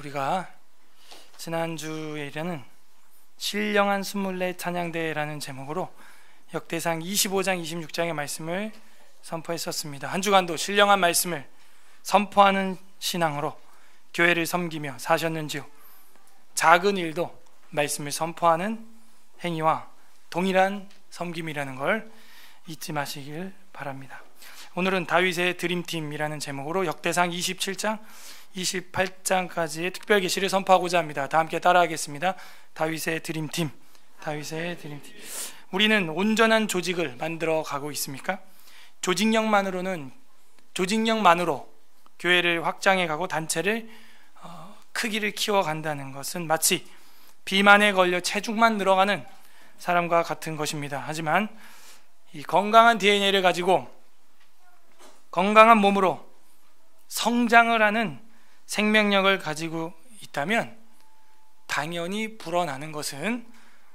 우리가 지난주에는 신령한 순물레 찬양대라는 제목으로 역대상 25장 26장의 말씀을 선포했었습니다. 한 주간도 신령한 말씀을 선포하는 신앙으로 교회를 섬기며 사셨는지요? 작은 일도 말씀을 선포하는 행위와 동일한 섬김이라는 걸 잊지 마시길 바랍니다. 오늘은 다윗의 드림팀이라는 제목으로 역대상 27장 28장까지의 특별 계시를 선포하고자 합니다. 다 함께 따라하겠습니다. 다윗의 드림팀, 다윗의 드림팀. 우리는 온전한 조직을 만들어 가고 있습니까? 조직력만으로 교회를 확장해 가고 단체를 크기를 키워 간다는 것은 마치 비만에 걸려 체중만 늘어가는 사람과 같은 것입니다. 하지만 이 건강한 DNA를 가지고 건강한 몸으로 성장을 하는 생명력을 가지고 있다면 당연히 불어나는 것은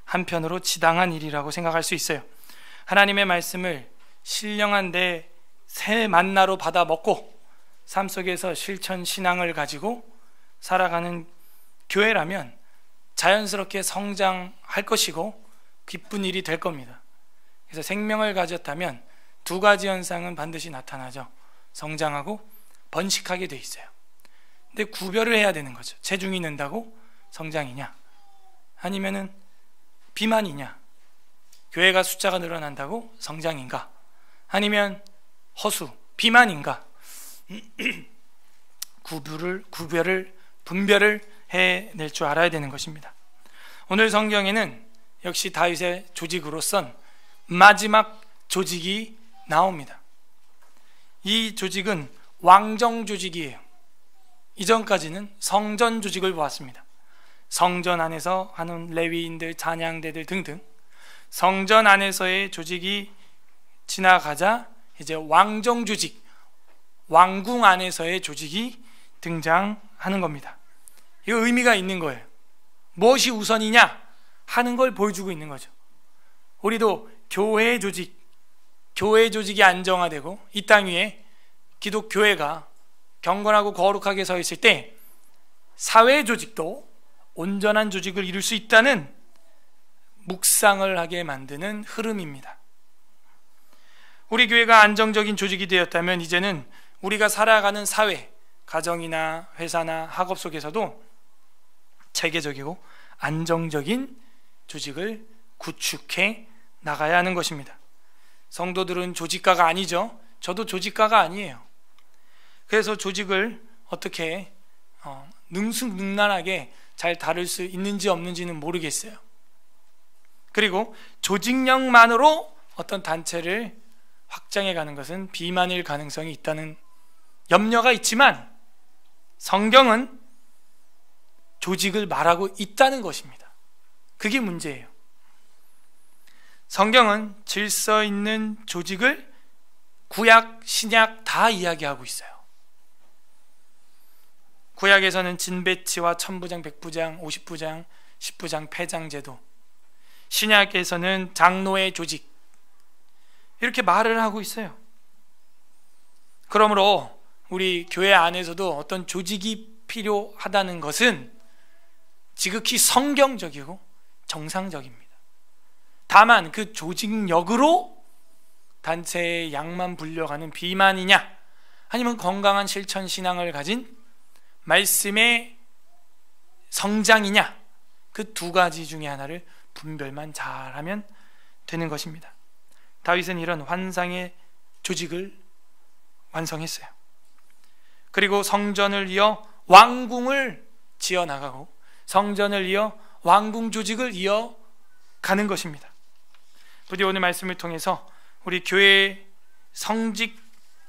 한편으로 지당한 일이라고 생각할 수 있어요. 하나님의 말씀을 신령한 내 새 만나로 받아 먹고 삶 속에서 실천 신앙을 가지고 살아가는 교회라면 자연스럽게 성장할 것이고 기쁜 일이 될 겁니다. 그래서 생명을 가졌다면 두 가지 현상은 반드시 나타나죠. 성장하고 번식하게 돼 있어요. 근데 구별을 해야 되는 거죠. 체중이 는다고 성장이냐, 아니면은 비만이냐, 교회가 숫자가 늘어난다고 성장인가, 아니면 허수, 비만인가. 분별을 해낼 줄 알아야 되는 것입니다. 오늘 성경에는 역시 다윗의 조직으로선 마지막 조직이 나옵니다. 이 조직은 왕정 조직이에요. 이전까지는 성전 조직을 보았습니다. 성전 안에서 하는 레위인들, 찬양대들 등등 성전 안에서의 조직이 지나가자 이제 왕정 조직, 왕궁 안에서의 조직이 등장하는 겁니다. 이거 의미가 있는 거예요. 무엇이 우선이냐 하는 걸 보여주고 있는 거죠. 우리도 교회의 조직이 안정화되고 이 땅 위에 기독교회가 경건하고 거룩하게 서 있을 때 사회 조직도 온전한 조직을 이룰 수 있다는 묵상을 하게 만드는 흐름입니다. 우리 교회가 안정적인 조직이 되었다면 이제는 우리가 살아가는 사회, 가정이나 회사나 학업 속에서도 체계적이고 안정적인 조직을 구축해 나가야 하는 것입니다. 성도들은 조직가가 아니죠. 저도 조직가가 아니에요. 그래서 조직을 어떻게 능수능란하게 잘 다룰 수 있는지 없는지는 모르겠어요. 그리고 조직력만으로 어떤 단체를 확장해 가는 것은 비만일 가능성이 있다는 염려가 있지만 성경은 조직을 말하고 있다는 것입니다. 그게 문제예요. 성경은 질서 있는 조직을 구약, 신약 다 이야기하고 있어요. 구약에서는 진배치와 천부장, 백부장, 50부장, 10부장, 패장제도, 신약에서는 장로의 조직, 이렇게 말을 하고 있어요. 그러므로 우리 교회 안에서도 어떤 조직이 필요하다는 것은 지극히 성경적이고 정상적입니다. 다만 그 조직력으로 단체의 양만 불려가는 비만이냐, 아니면 건강한 실천 신앙을 가진 말씀의 성장이냐, 그 두 가지 중에 하나를 분별만 잘하면 되는 것입니다. 다윗은 이런 환상의 조직을 완성했어요. 그리고 성전을 이어 왕궁을 지어나가고 성전을 이어 왕궁 조직을 이어가는 것입니다. 부디 오늘 말씀을 통해서 우리 교회의 성직,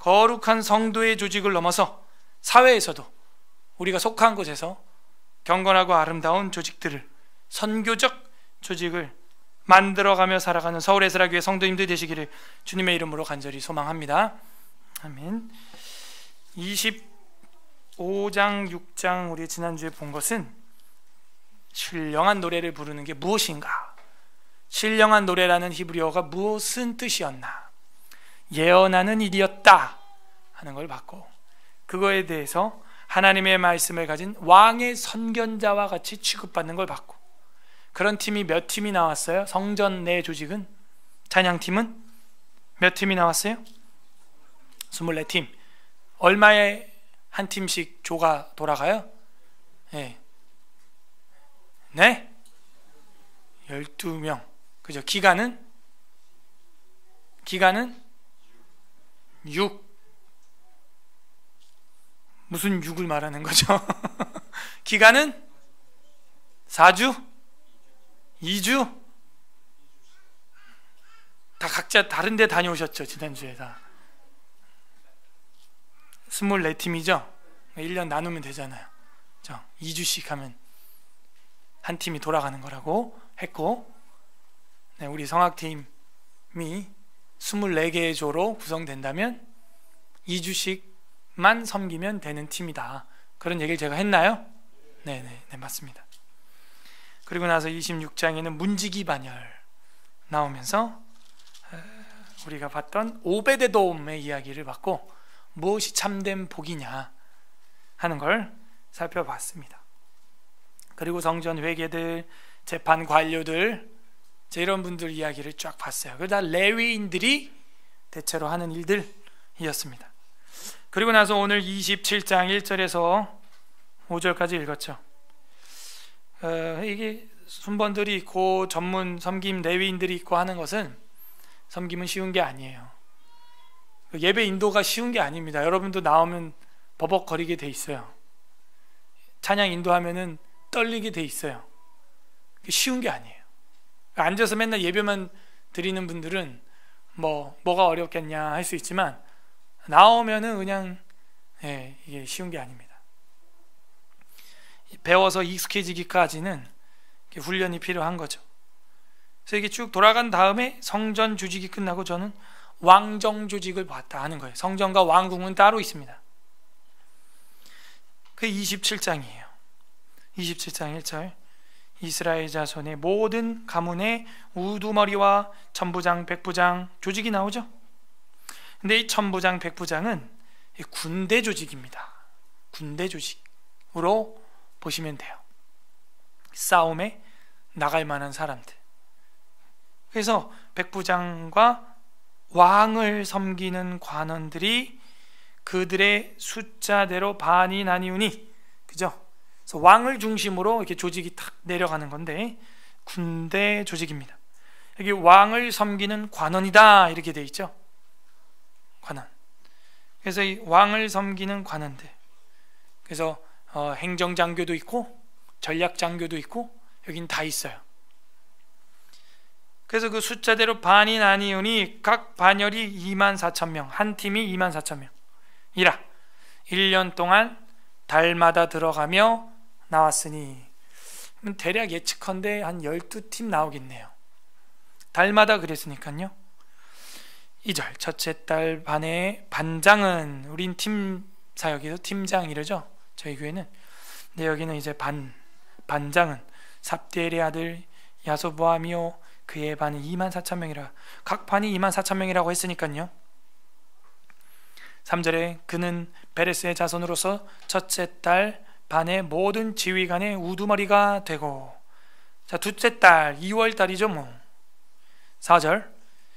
거룩한 성도의 조직을 넘어서 사회에서도 우리가 속한 곳에서 경건하고 아름다운 조직들을, 선교적 조직을 만들어가며 살아가는 서울에스라교회 성도님들 되시기를 주님의 이름으로 간절히 소망합니다. 아멘. 25장, 6장 우리 지난주에 본 것은 신령한 노래를 부르는 게 무엇인가, 신령한 노래라는 히브리어가 무슨 뜻이었나, 예언하는 일이었다 하는 걸 봤고, 그거에 대해서 하나님의 말씀을 가진 왕의 선견자와 같이 취급받는 걸 받고, 그런 팀이 몇 팀이 나왔어요? 성전 내 조직은, 찬양팀은 몇 팀이 나왔어요? 24팀. 얼마에 한 팀씩 조가 돌아가요? 네, 12명. 그죠? 기간은 6. 무슨 6을 말하는 거죠? 기간은 4주? 2주? 다 각자 다른 데 다녀오셨죠? 지난주에 다 24팀이죠? 1년 나누면 되잖아요. 2주씩 하면 한 팀이 돌아가는 거라고 했고, 우리 성악팀이 24개의 조로 구성된다면 2주씩만 섬기면 되는 팀이다. 그런 얘기를 제가 했나요? 네, 맞습니다. 그리고 나서 26장에는 문지기 반열 나오면서 우리가 봤던 오베데돔의 이야기를 받고 무엇이 참된 복이냐 하는 걸 살펴봤습니다. 그리고 성전 회계들, 재판 관료들, 이런 분들 이야기를 쫙 봤어요. 그거 다 레위인들이 대체로 하는 일들이었습니다. 그리고 나서 오늘 27장 1절에서 5절까지 읽었죠. 이게 순번들이 있고 전문 섬김 레위인들이 있고 하는 것은, 섬김은 쉬운 게 아니에요. 예배 인도가 쉬운 게 아닙니다. 여러분도 나오면 버벅거리게 돼 있어요. 찬양 인도하면은 떨리게 돼 있어요. 쉬운 게 아니에요. 앉아서 맨날 예배만 드리는 분들은 뭐가 어렵겠냐 할 수 있지만, 나오면은 그냥 이게 쉬운 게 아닙니다. 배워서 익숙해지기까지는 훈련이 필요한 거죠. 그래서 이게 쭉 돌아간 다음에 성전 조직이 끝나고 저는 왕정 조직을 봤다 하는 거예요. 성전과 왕궁은 따로 있습니다. 그 27장이에요. 27장 1절. 이스라엘 자손의 모든 가문의 우두머리와 천부장, 백부장 조직이 나오죠. 근데 이 천부장, 백부장은 군대 조직입니다. 군대 조직으로 보시면 돼요. 싸움에 나갈 만한 사람들. 그래서 백부장과 왕을 섬기는 관원들이 그들의 숫자대로 반이 나뉘우니, 그죠? 그래서 왕을 중심으로 이렇게 조직이 탁 내려가는 건데 군대 조직입니다. 여기 왕을 섬기는 관원이다 이렇게 돼 있죠. 관원. 그래서 이 왕을 섬기는 관원들. 그래서 행정장교도 있고 전략장교도 있고 여긴 다 있어요. 그래서 그 숫자대로 반이 나뉘으니 각 반열이 24,000명, 한 팀이 24,000명 이라 1년 동안 달마다 들어가며 나왔으니, 대략 예측컨대 한 12팀 나오겠네요. 달마다 그랬으니까요. 2절. 첫째 달 반의 반장은, 우린 팀 사역에서 팀장 이러죠, 저희 교회는. 근데 여기는 이제 반장은 삽디엘의 아들 야소보암이요 그의 반은 24,000명이라. 각 반이 24,000명이라고 했으니까요. 3절에 그는 베레스의 자손으로서 첫째 달 반의 모든 지휘관의 우두머리가 되고, 자, 둘째 달 2월 달이죠 뭐. 4절.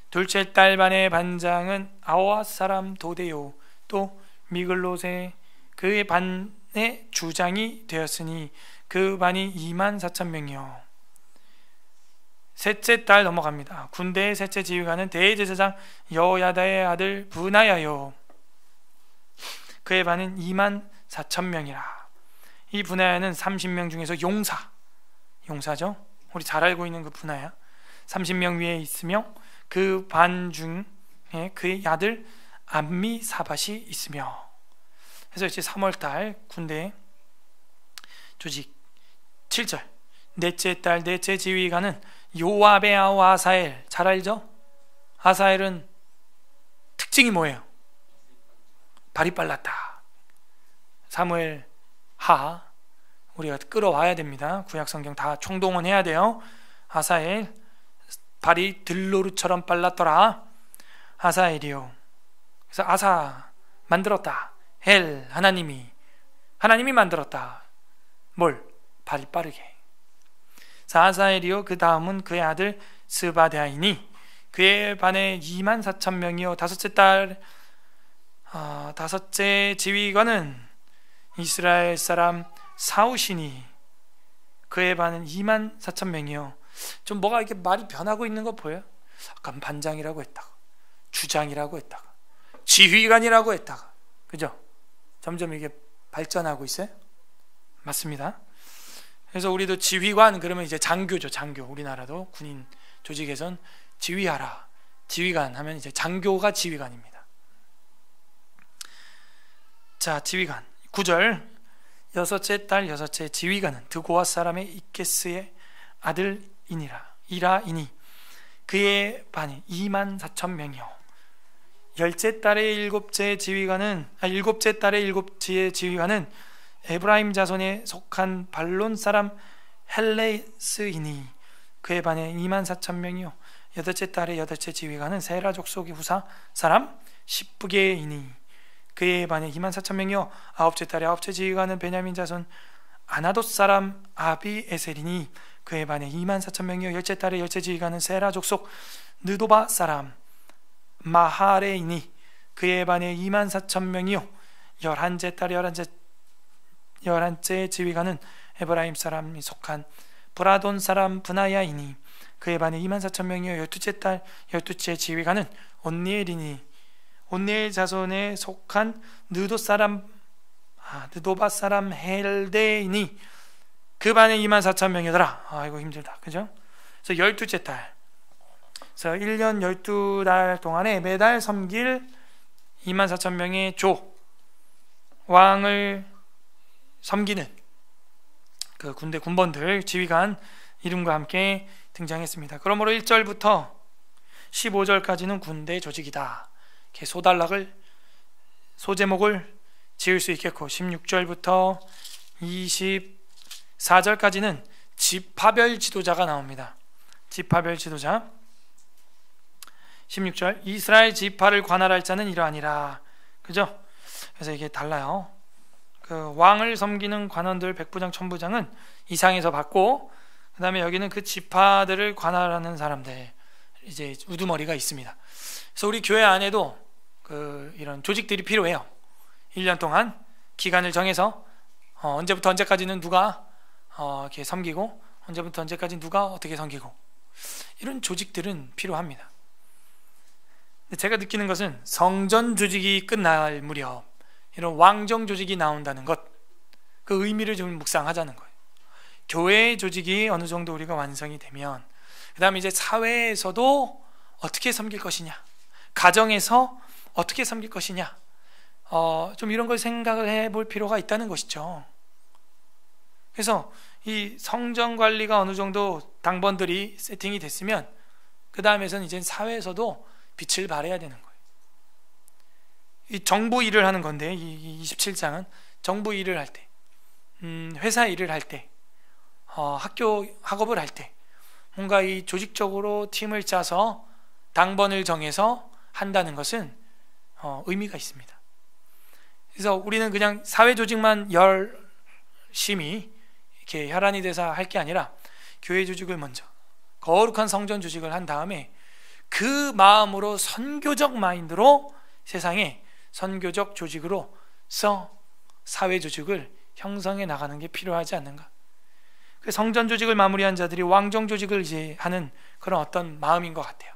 둘째 달 반의 반장은 아오앗 사람 도데요 또 미글롯의 그의 반의 주장이 되었으니 그 반이 24,000명이요. 셋째 달 넘어갑니다. 군대의 셋째 지휘관은 대제사장 여호야다의 아들 브나야요. 그의 반은 24,000명이라. 이 브나야는 30명 중에서 용사죠. 우리 잘 알고 있는 그 브나야 30명 위에 있으며 그 반 중에 그의 아들 암미사밧이 있으며. 그래서 이제 3월달 군대 조직. 7절. 넷째 달 넷째 지휘관은 요압의 아우 아사엘. 잘 알죠? 아사엘은 특징이 뭐예요? 발이 빨랐다. 사무엘 하 우리가 끌어와야 됩니다. 구약성경 다 총동원해야 돼요. 아사엘 발이 들노루처럼 빨랐더라. 아사엘이요. 그래서 아사 만들었다. 엘 하나님이 하나님이 만들었다. 뭘? 발이 빠르게. 아사엘이요 그 다음은 그의 아들 스바데아이니 그의 반에 24,000명이요 다섯째 지휘관은 이스라엘 사람 사우시니 그의 반은 24,000명이요. 좀 뭐가 이렇게 말이 변하고 있는 거 보여요? 아까 반장이라고 했다가 주장이라고 했다가 지휘관이라고 했다가, 그죠? 점점 이게 발전하고 있어요. 맞습니다. 그래서 우리도 지휘관 그러면 이제 장교죠. 장교. 우리나라도 군인 조직에선 지휘하라, 지휘관 하면 이제 장교가 지휘관입니다. 자, 지휘관 9절 여섯째 딸 여섯째 지휘관은 드고아 사람의 이케스의 아들이니라. 그의 반이 24,000명이요 일곱째 딸의 일곱째 지휘관은 에브라임 자손에 속한 발론 사람 헬레스이니 그의 반에 24,000명이요 여덟째 딸의 여덟째 지휘관은 세라 족속의 후사 사람 십부게이니 그의 반에 24,000명이요 아홉째 딸의 아홉째 지휘관은 베냐민 자손 아나돗 사람 아비에셀이니 그의 반에 24,000명이요 열째 딸의 열째 지휘관은 세라 족속 느도바 사람 마하레이니 그의 반에 24,000명이요 열한째 딸의 열한째 지휘관은 에브라임 사람이 속한 브라돈 사람 브나야이니 그의 반에 24,000명이요 열두째 딸 열두째 지휘관은 온니엘이니 온니엘 자손에 속한 느도바 사람 헬데이니 그 반에 24,000명이더라. 아이고 힘들다, 그죠? 그래서 열두째 딸, 그래서 1년 12달 동안에 매달 섬길 24,000명의 조 왕을 섬기는 그 군대 군번들 지휘관 이름과 함께 등장했습니다. 그러므로 1절부터 15절까지는 군대 조직이다. 이렇게 소제목을 지을 수 있겠고 16절부터 24절까지는 지파별 지도자가 나옵니다. 지파별 지도자. 16절 이스라엘 지파를 관할할 자는 이러하니라. 그죠? 그래서 이게 달라요. 그 왕을 섬기는 관원들 백부장 천부장은 이상에서 받고, 그 다음에 여기는 그 지파들을 관할하는 사람들, 이제 우두머리가 있습니다. 그래서 우리 교회 안에도 이런 조직들이 필요해요. 1년 동안 기간을 정해서 언제부터 언제까지는 누가 이렇게 섬기고, 언제부터 언제까지 누가 어떻게 섬기고, 이런 조직들은 필요합니다. 제가 느끼는 것은 성전 조직이 끝날 무렵 이런 왕정 조직이 나온다는 것, 그 의미를 좀 묵상하자는 거예요. 교회 조직이 어느 정도 우리가 완성이 되면 그 다음에 이제 사회에서도 어떻게 섬길 것이냐, 가정에서 어떻게 섬길 것이냐, 좀 이런 걸 생각을 해볼 필요가 있다는 것이죠. 그래서 이 성전 관리가 어느 정도 당번들이 세팅이 됐으면 그 다음에서는 이제 사회에서도 빛을 발해야 되는 거예요. 이 정부 일을 하는 건데, 이 27장은 정부 일을 할 때, 회사 일을 할 때, 학업을 할 때, 뭔가 이 조직적으로 팀을 짜서 당번을 정해서 한다는 것은 의미가 있습니다. 그래서 우리는 그냥 사회 조직만 열심히 이렇게 혈안이 돼서 할 게 아니라 교회 조직을 먼저 거룩한 성전 조직을 한 다음에 그 마음으로 선교적 마인드로 세상에 선교적 조직으로서 사회 조직을 형성해 나가는 게 필요하지 않는가. 그 성전 조직을 마무리한 자들이 왕정 조직을 이제 하는 그런 어떤 마음인 것 같아요.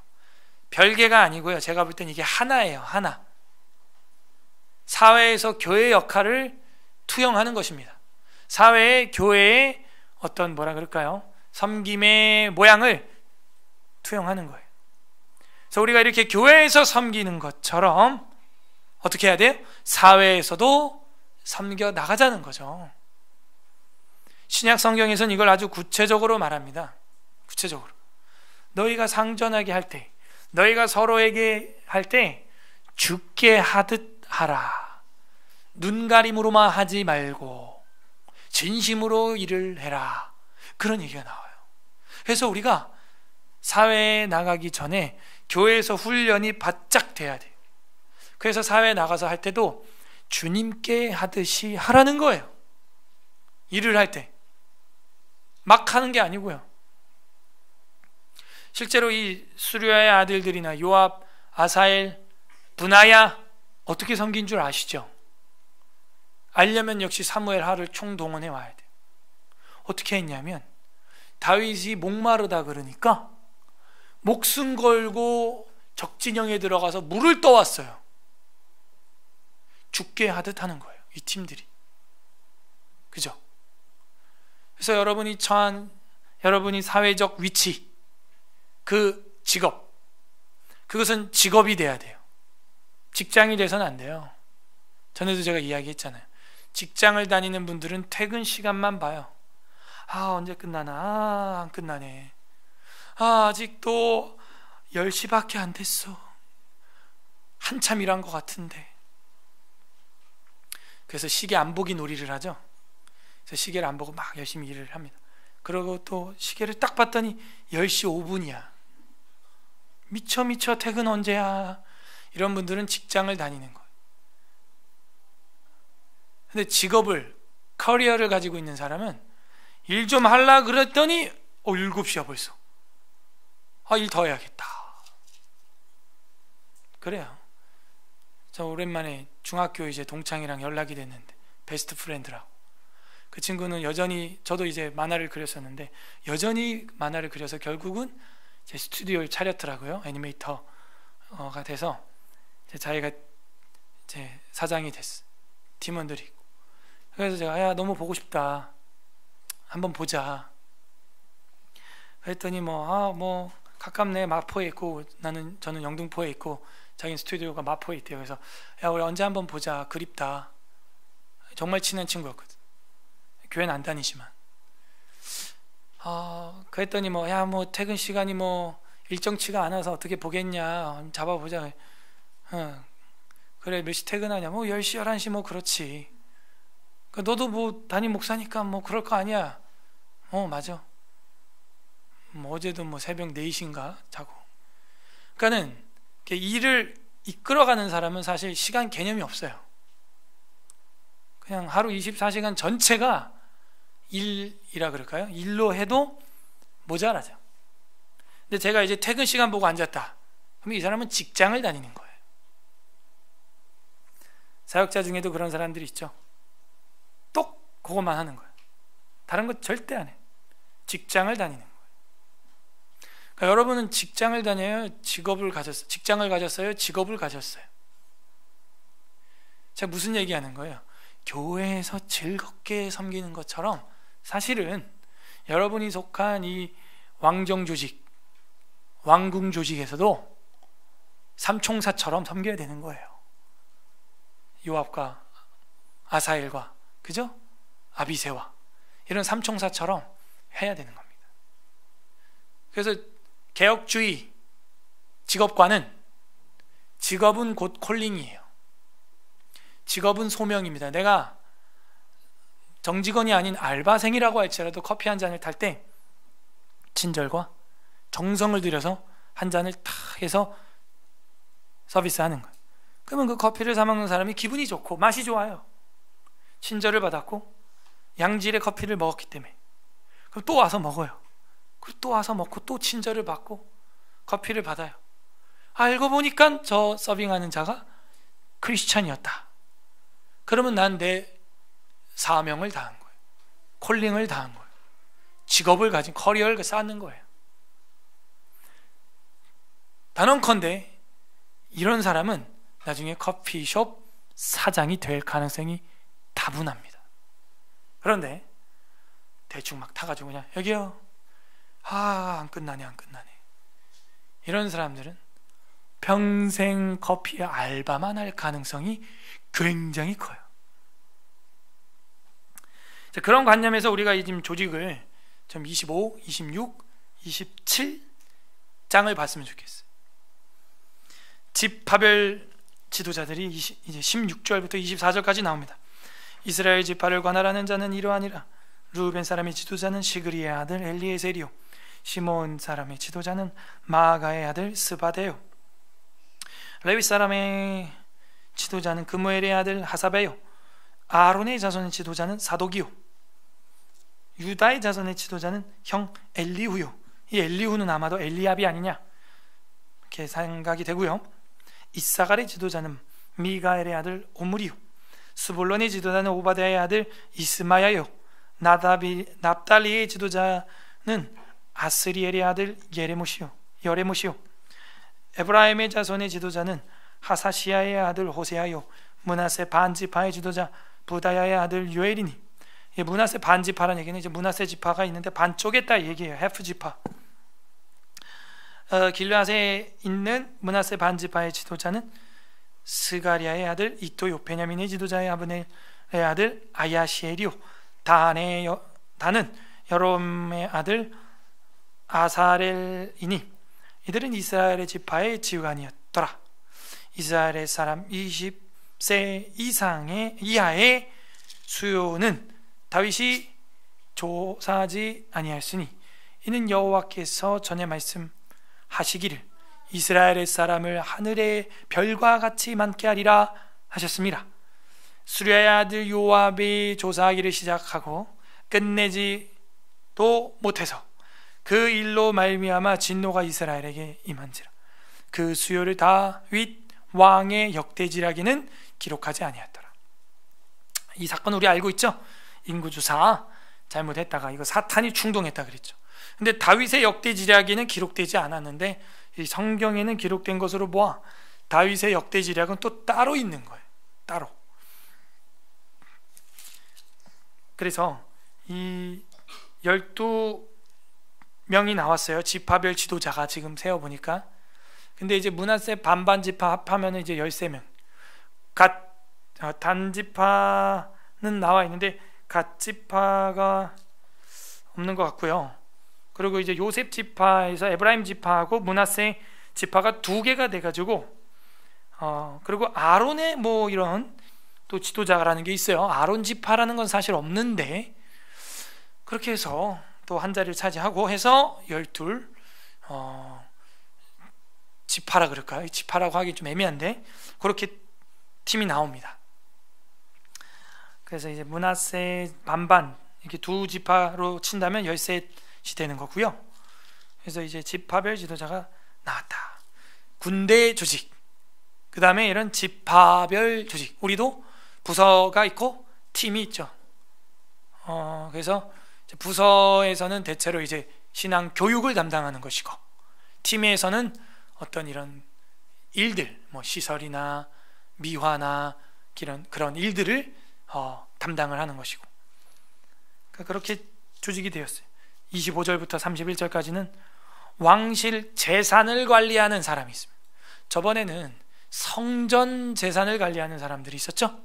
별개가 아니고요, 제가 볼 땐 이게 하나예요. 하나. 사회에서 교회 역할을 투영하는 것입니다. 사회의 교회의 어떤 뭐라 그럴까요? 섬김의 모양을 투영하는 거예요. 그래서 우리가 이렇게 교회에서 섬기는 것처럼 어떻게 해야 돼요? 사회에서도 섬겨 나가자는 거죠. 신약 성경에서는 이걸 아주 구체적으로 말합니다. 구체적으로. 너희가 상전하게 할 때, 너희가 서로에게 할 때 죽게 하듯 하라. 눈가림으로만 하지 말고 진심으로 일을 해라. 그런 얘기가 나와요. 그래서 우리가 사회에 나가기 전에 교회에서 훈련이 바짝 돼야 돼요. 그래서 사회에 나가서 할 때도 주님께 하듯이 하라는 거예요. 일을 할 때 막 하는 게 아니고요. 실제로 이 수르야의 아들들이나 요압, 아사엘, 분하야 어떻게 섬긴 줄 아시죠? 알려면 역시 사무엘 하를 총동원해 와야 돼요. 어떻게 했냐면 다윗이 목마르다 그러니까 목숨 걸고 적진영에 들어가서 물을 떠왔어요. 죽게 하듯 하는 거예요, 이 팀들이. 그죠? 그래서 여러분이 처한 여러분이 사회적 위치, 그 직업, 그것은 직업이 돼야 돼요. 직장이 돼서는 안 돼요. 전에도 제가 이야기했잖아요. 직장을 다니는 분들은 퇴근 시간만 봐요. 언제 끝나나? 안 끝나네. 아직도 10시밖에 안 됐어. 한참 일한 것 같은데. 그래서 시계 안 보기 놀이를 하죠. 그래서 시계를 안 보고 막 열심히 일을 합니다. 그리고 또 시계를 딱 봤더니 10시 5분이야. 미쳐 퇴근 언제야? 이런 분들은 직장을 다니는 거예요. 근데 직업을, 커리어를 가지고 있는 사람은 일 좀 하려 그랬더니 7시야 벌써. 일 더 해야겠다. 그래요. 저 오랜만에 중학교 이제 동창이랑 연락이 됐는데, 베스트 프렌드라고. 그 친구는 여전히, 저도 이제 만화를 그렸었는데 여전히 만화를 그려서 결국은 제 스튜디오를 차렸더라고요. 애니메이터가 돼서 자기가 제 사장이 됐어. 팀원들이 있고. 그래서 제가 야, 너무 보고 싶다. 한번 보자. 그랬더니 뭐 가깝네. 마포에 있고 저는 영등포에 있고 자기는 스튜디오가 마포에 있대요. 그래서 야, 우리 언제 한번 보자. 그립다. 정말 친한 친구였거든. 교회는 안 다니지만. 그랬더니 퇴근 시간이 일정치가 않아서 어떻게 보겠냐. 잡아보자. 그래, 몇 시 퇴근하냐. 10시, 11시 그렇지. 너도 담임 목사니까 그럴 거 아니야. 맞아. 어제도 새벽 4시인가 자고. 그러니까는 일을 이끌어가는 사람은 사실 시간 개념이 없어요. 그냥 하루 24시간 전체가 일이라 그럴까요? 일로 해도 모자라죠. 근데 제가 이제 퇴근 시간 보고 앉았다. 그럼 이 사람은 직장을 다니는 거예요. 사역자 중에도 그런 사람들이 있죠. 똑 그것만 하는 거예요. 다른 거 절대 안 해. 직장을 다니는 거예요. 그러니까 여러분은 직장을 다녀요? 직업을 가졌어요? 직장을 가졌어요? 직업을 가졌어요? 제가 무슨 얘기하는 거예요? 교회에서 즐겁게 섬기는 것처럼 사실은 여러분이 속한 이 왕정 조직, 왕궁 조직에서도 삼총사처럼 섬겨야 되는 거예요. 요압과 아사엘과, 그죠? 아비새와 이런 삼총사처럼 해야 되는 겁니다. 그래서 개혁주의 직업관은 직업은 곧 콜링이에요. 직업은 소명입니다. 내가 정직원이 아닌 알바생이라고 할지라도 커피 한 잔을 탈 때 친절과 정성을 들여서 한 잔을 탁 해서 서비스하는 거예요. 그러면 그 커피를 사 먹는 사람이 기분이 좋고 맛이 좋아요. 친절을 받았고 양질의 커피를 먹었기 때문에. 그럼 또 와서 먹어요. 그리고 또 와서 먹고 또 친절을 받고 커피를 받아요. 알고 보니까 저 서빙하는 자가 크리스찬이었다. 그러면 난 내 사명을 다한 거예요. 콜링을 다한 거예요. 직업을 가진, 커리어를 쌓는 거예요. 단언컨대 이런 사람은 나중에 커피숍 사장이 될 가능성이 다분합니다. 그런데 대충 막 타가지고 그냥 여기요. 안 끝나네. 이런 사람들은 평생 커피 알바만 할 가능성이 굉장히 커요. 자, 그런 관념에서 우리가 지금 조직을 좀 25, 26, 27장을 봤으면 좋겠어요. 집파별 지도자들이 이제 16절부터 24절까지 나옵니다. 이스라엘 지파를 관할하는 자는 이러하니라. 르우벤 사람의 지도자는 시그리의 아들 엘리에셀이요, 시몬 사람의 지도자는 마아가의 아들 스바데요, 레위 사람의 지도자는 그무엘의 아들 하사베요, 아론의 자손의 지도자는 사독이요, 유다의 자손의 지도자는 형 엘리후요. 이 엘리후는 아마도 엘리압이 아니냐 이렇게 생각이 되고요. 이사갈의 지도자는 미가엘의 아들 오므리요. 스불론의 지도자는 오바댜의 아들 이스마야요. 납달리의 지도자는 아스리엘의 아들 여레못이요. 에브라임의 자손의 지도자는 하사시아의 아들 호세아요. 므낫세 반지파의 지도자 부다야의 아들 요엘이니. 므낫세 반지파라는 얘기는 이제 므낫세 지파가 있는데 반쪽에 얘기해요. 헤프 지파. 길르앗에 있는 므낫세 반지파의 지도자는 스가리아의 아들 이또요. 베냐민의 지도자의 아브넬의 아들 아야시엘이요. 단은 여롬의 아들 아사렐이니. 이들은 이스라엘의 지파의 지휘관이었더라. 이스라엘의 사람 20세 이하의 수요는 다윗이 조사하지 아니하였으니 이는 여호와께서 전에 말씀하시기를 이스라엘의 사람을 하늘의 별과 같이 많게 하리라 하셨습니다. 수리아의 아들 요압이 조사하기를 시작하고 끝내지도 못해서 그 일로 말미암아 진노가 이스라엘에게 임한지라. 그 수요를 다윗 왕의 역대지라기는 기록하지 아니하였더라. 이 사건 우리 알고 있죠? 인구조사 잘못했다가 이거 사탄이 충동했다 그랬죠. 근데 다윗의 역대지략에는 기록되지 않았는데 이 성경에는 기록된 것으로 보아 다윗의 역대지략은 또 따로 있는 거예요. 따로. 그래서 이 12명이 나왔어요. 지파별 지도자가 지금 세어보니까. 근데 이제 므낫세 반반 지파 합하면 이제 13명. 단지파는 나와 있는데 갓지파가 없는 것 같고요. 그리고 이제 요셉 지파에서 에브라임 지파하고 므낫세 지파가 2개가 돼가지고 그리고 아론의 뭐 이런 또 지도자라는 게 있어요. 아론 지파라는 건 사실 없는데 그렇게 해서 또 한 자리를 차지하고 해서 12 지파라 그럴까요? 지파라고 하기 좀 애매한데 그렇게 팀이 나옵니다. 그래서 이제 므낫세 반반 이렇게 2지파로 친다면 13이 되는 거고요. 그래서 이제 지파별 지도자가 나왔다. 군대 조직, 그 다음에 이런 지파별 조직, 우리도 부서가 있고 팀이 있죠. 그래서 부서에서는 대체로 이제 신앙 교육을 담당하는 것이고 팀에서는 어떤 이런 일들, 뭐 시설이나 미화나 그런 일들을 담당을 하는 것이고 그렇게 조직이 되었어요. 25절부터 31절까지는 왕실 재산을 관리하는 사람이 있습니다. 저번에는 성전 재산을 관리하는 사람들이 있었죠.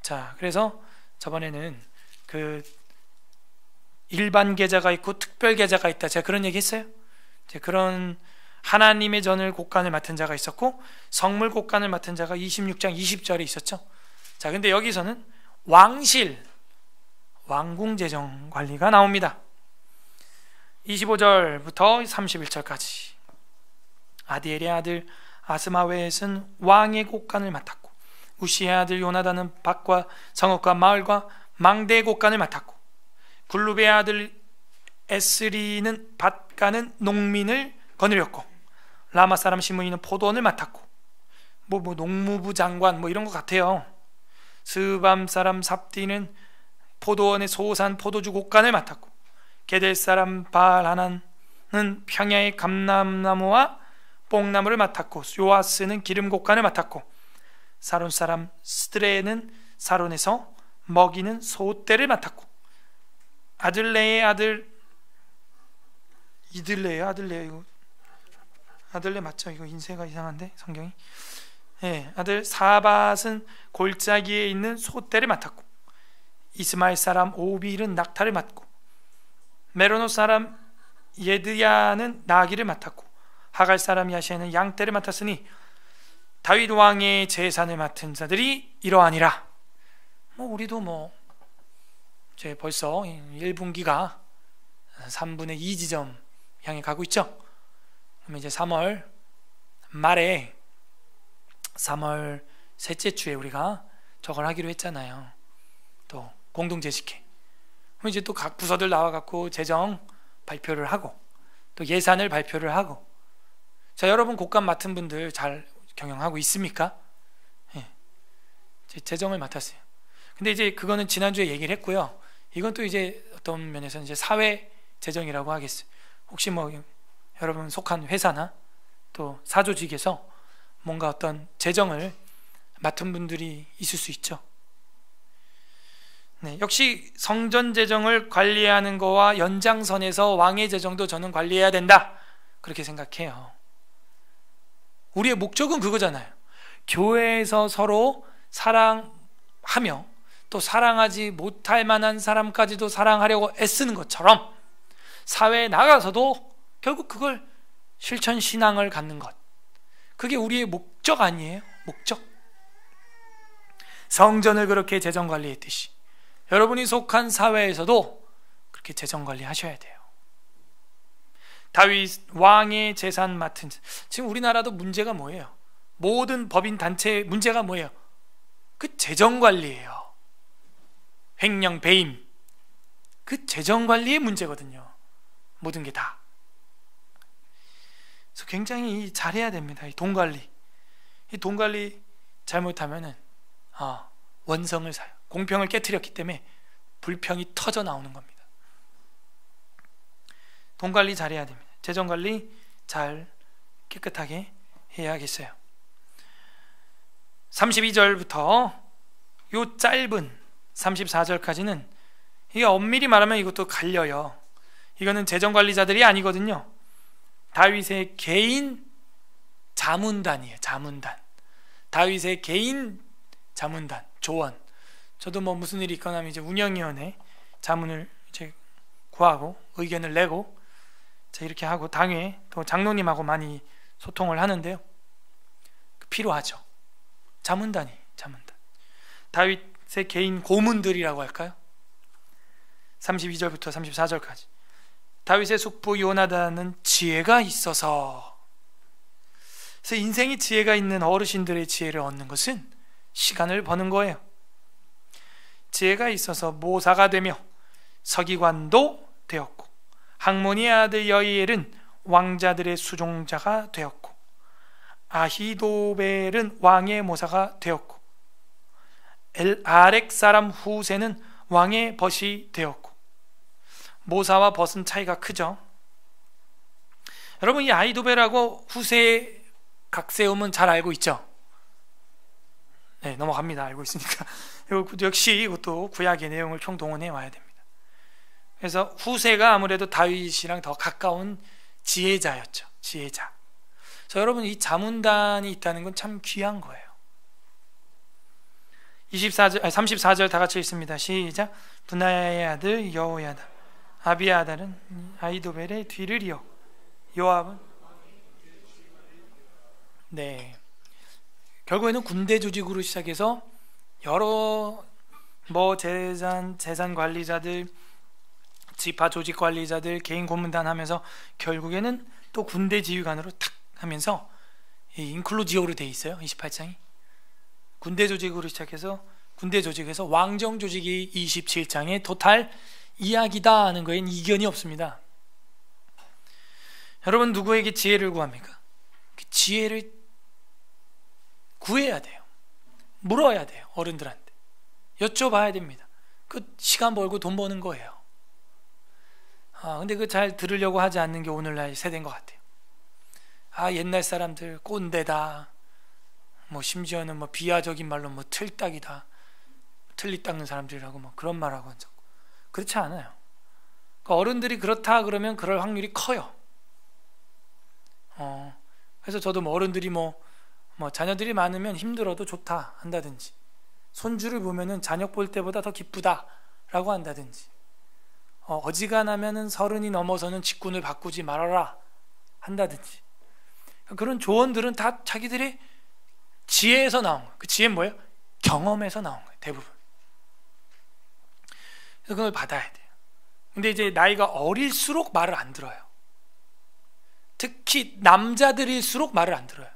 자, 그래서 저번에는 그 일반 계좌가 있고 특별 계좌가 있다. 제가 그런 얘기 했어요. 그런 하나님의 전을 곳간을 맡은 자가 있었고 성물 곳간을 맡은 자가 26장 20절에 있었죠. 자, 근데 여기서는 왕실, 왕궁 재정 관리가 나옵니다. 25절부터 31절까지 아디엘의 아들 아스마웨et은 왕의 곳간을 맡았고 우시의 아들 요나단은 밭과 성읍과 마을과 망대의 곳간을 맡았고 굴룹의 아들 에스리는 밭가는 농민을 거느렸고 라마 사람 시므이는 포도원을 맡았고 뭐 농무부 장관 뭐 이런 것 같아요. 스밤 사람 삽디는 포도원의 소산 포도주 곳간을 맡았고 게델 사람 바알하나는 평야의 감람나무와 뽕나무를 맡았고 요아스는 기름 곳간을 맡았고 사론 사람 스드레는 사론에서 먹이는 소떼를 맡았고 아들레의 아들 이들레예요. 아들레 맞죠? 이거 인쇄가 이상한데 성경이. 예, 아들 사밧은 골짜기에 있는 소떼를 맡았고 이스마엘 사람 오빌은 낙타를 맡고 메로노 사람 예드야는 나귀를 맡았고 하갈 사람 야시에는 양떼를 맡았으니 다윗 왕의 재산을 맡은 자들이 이러하니라. 우리도 이제 벌써 1분기가 3분의 2 지점 향해 가고 있죠. 그럼 이제 3월 말에 3월 셋째 주에 우리가 저걸 하기로 했잖아요. 또 공동제식회. 그럼 이제 또 각 부서들 나와갖고 재정 발표를 하고 또 예산을 발표를 하고. 자, 여러분 곳간 맡은 분들 잘 경영하고 있습니까? 예. 재정을 맡았어요. 근데 이제 그거는 지난주에 얘기를 했고요. 이건 또 이제 어떤 면에서는 이제 사회 재정이라고 하겠어요. 혹시 뭐 여러분 속한 회사나 또 사조직에서 뭔가 어떤 재정을 맡은 분들이 있을 수 있죠. 네, 역시 성전 재정을 관리하는 거와 연장선에서 왕의 재정도 저는 관리해야 된다, 그렇게 생각해요. 우리의 목적은 그거잖아요. 교회에서 서로 사랑하며 또 사랑하지 못할 만한 사람까지도 사랑하려고 애쓰는 것처럼 사회에 나가서도 결국 그걸 실천 신앙을 갖는 것, 그게 우리의 목적 아니에요? 목적. 성전을 그렇게 재정 관리했듯이 여러분이 속한 사회에서도 그렇게 재정 관리하셔야 돼요. 다윗 왕의 재산 맡은, 지금 우리나라도 문제가 뭐예요? 모든 법인 단체의 문제가 뭐예요? 그 재정 관리예요. 횡령 배임, 그 재정 관리의 문제거든요. 모든 게 다. 그래서 굉장히 잘해야 됩니다. 이 돈 관리. 이 돈 관리 잘못하면은 원성을 사요. 공평을 깨트렸기 때문에 불평이 터져 나오는 겁니다. 돈 관리 잘해야 됩니다. 재정 관리 잘 깨끗하게 해야겠어요. 32절부터 요 짧은 34절까지는 이게 엄밀히 말하면 이것도 갈려요. 이거는 재정 관리자들이 아니거든요. 다윗의 개인 자문단이에요. 자문단. 다윗의 개인 자문단, 조언. 저도 뭐 무슨 일이 있거나 하면 이제 운영위원회 자문을 이제 구하고 의견을 내고 이렇게 하고 당회 또 장로님하고 많이 소통을 하는데요. 필요하죠. 자문단이, 자문단. 다윗의 개인 고문들이라고 할까요? 32절부터 34절까지. 다윗의 숙부 요나단은 지혜가 있어서. 그래서 인생이 지혜가 있는 어르신들의 지혜를 얻는 것은 시간을 버는 거예요. 지혜가 있어서 모사가 되며 서기관도 되었고, 학모니의 아들 여이엘은 왕자들의 수종자가 되었고, 아히도벨은 왕의 모사가 되었고, 아렉 사람 후세는 왕의 벗이 되었고. 모사와 벗은 차이가 크죠. 여러분, 이 아히도벨하고 후세의 각세움은 잘 알고 있죠? 네, 넘어갑니다. 알고 있으니까. 역시 이것도 구약의 내용을 총동원해 와야 됩니다. 그래서 후세가 아무래도 다윗이랑 더 가까운 지혜자였죠. 지혜자. 그래서 여러분, 이 자문단이 있다는 건 참 귀한 거예요. 34절 다 같이 읽습니다. 시작. 분하야의 아들 여호야다, 아비아달은 아히도벨의 뒤를 이어, 요압은, 네, 결국에는 군대 조직으로 시작해서 여러 재산 관리자들, 지파 조직 관리자들, 개인 고문단 하면서 결국에는 또 군대 지휘관으로 탁 하면서 인클루지오로 돼 있어요. 28장이 군대 조직으로 시작해서 군대 조직에서 왕정 조직이 27장의 토탈 이야기다 하는 거엔 이견이 없습니다. 여러분, 누구에게 지혜를 구합니까? 그 지혜를 구해야 돼요. 물어야 돼요. 어른들한테 여쭤봐야 됩니다. 그 시간 벌고 돈 버는 거예요. 근데 그 잘 들으려고 하지 않는 게 오늘날 세대인 것 같아요. 옛날 사람들 꼰대다, 뭐 심지어는 뭐 비하적인 말로 뭐 틀딱이다, 틀리 닦는 사람들이라고 뭐 그런 말하고 앉았고. 그렇지 않아요. 그러니까 어른들이 그렇다 그러면 그럴 확률이 커요. 그래서 저도 뭐 어른들이 뭐 자녀들이 많으면 힘들어도 좋다 한다든지, 손주를 보면은 자녀 볼 때보다 더 기쁘다라고 한다든지, 어지간하면은 30이 넘어서는 직군을 바꾸지 말아라 한다든지, 그런 조언들은 다 자기들의 지혜에서 나온 거예요. 그 지혜는 뭐예요? 경험에서 나온 거예요. 대부분. 그래서 그걸 받아야 돼요. 근데 이제 나이가 어릴수록 말을 안 들어요. 특히 남자들일수록 말을 안 들어요.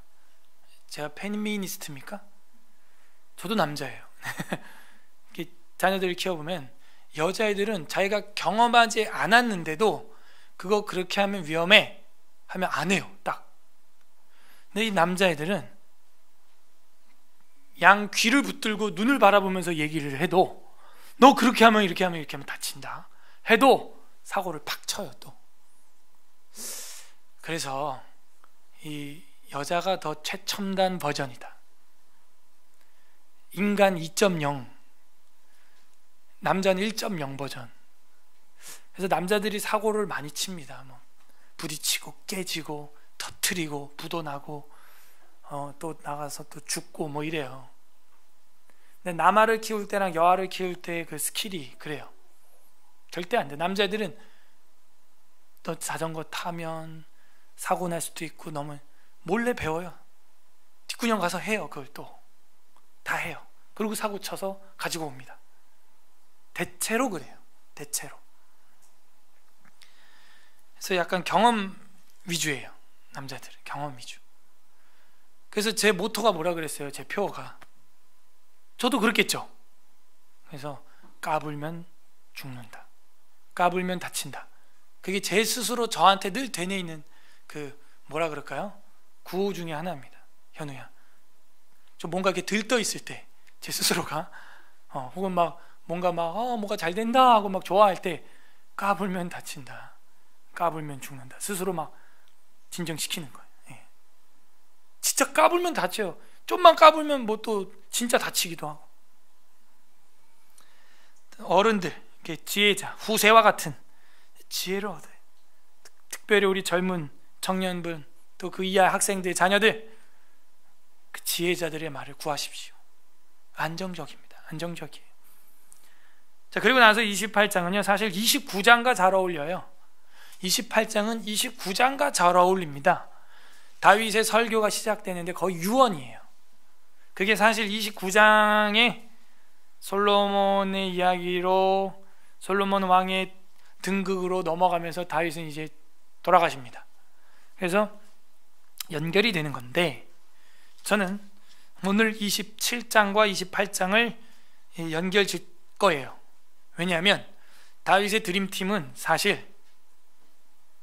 제가 페미니스트입니까? 저도 남자예요. 자녀들을 키워보면 여자애들은 자기가 경험하지 않았는데도 그거 그렇게 하면 위험해 하면 안 해요. 딱. 근데 이 남자애들은 양 귀를 붙들고 눈을 바라보면서 얘기를 해도 너 그렇게 하면 이렇게 하면 이렇게 하면 다친다 해도 사고를 팍 쳐요. 또 그래서 이 여자가 더 최첨단 버전이다. 인간 2.0, 남자는 1.0 버전. 그래서 남자들이 사고를 많이 칩니다. 뭐 부딪히고 깨지고 터트리고 부도 나고 또 나가서 또 죽고 뭐 이래요. 근데 남아를 키울 때랑 여아를 키울 때 그 스킬이 그래요. 절대 안 돼. 남자들은 또 자전거 타면 사고 날 수도 있고 너무 몰래 배워요. 뒷구녕 가서 해요. 그걸 또 다 해요. 그리고 사고 쳐서 가지고 옵니다. 대체로 그래요. 대체로. 그래서 약간 경험 위주예요. 남자들은 경험 위주. 그래서 제 모토가 뭐라 그랬어요? 제 표어가. 저도 그렇겠죠. 그래서 까불면 죽는다. 까불면 다친다. 그게 제 스스로 저한테 늘 되뇌 있는 그 뭐라 그럴까요? 구호 중에 하나입니다. 현우야. 좀 뭔가 이렇게 들떠 있을 때 제 스스로가 혹은 막 뭔가 뭐가 잘 된다 하고 막 좋아할 때 까불면 다친다. 까불면 죽는다. 스스로 막 진정시키는 거예요. 예. 진짜 까불면 다쳐요. 좀만 까불면 뭐 또 진짜 다치기도 하고. 어른들, 지혜자, 후세와 같은 지혜를 얻어요. 특별히 우리 젊은 청년분, 또 그 이하 학생들, 자녀들, 그 지혜자들의 말을 구하십시오. 안정적입니다. 안정적이에요. 자, 그리고 나서 28장은요, 사실 29장과 잘 어울려요. 28장은 29장과 잘 어울립니다. 다윗의 설교가 시작되는데 거의 유언이에요. 그게 사실 29장의 솔로몬의 이야기로 솔로몬 왕의 등극으로 넘어가면서 다윗은 이제 돌아가십니다. 그래서 연결이 되는 건데 저는 오늘 27장과 28장을 연결 질 거예요. 왜냐하면 다윗의 드림팀은 사실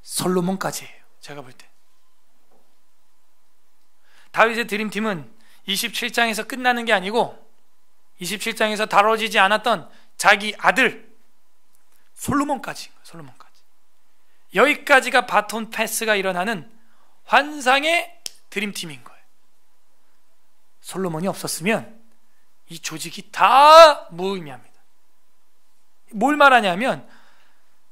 솔로몬까지예요. 제가 볼 때 다윗의 드림팀은 27장에서 끝나는 게 아니고 27장에서 다뤄지지 않았던 자기 아들 솔로몬까지. 여기까지가 바톤 패스가 일어나는 환상의 드림팀인 거예요. 솔로몬이 없었으면 이 조직이 다 무의미합니다. 뭘 말하냐면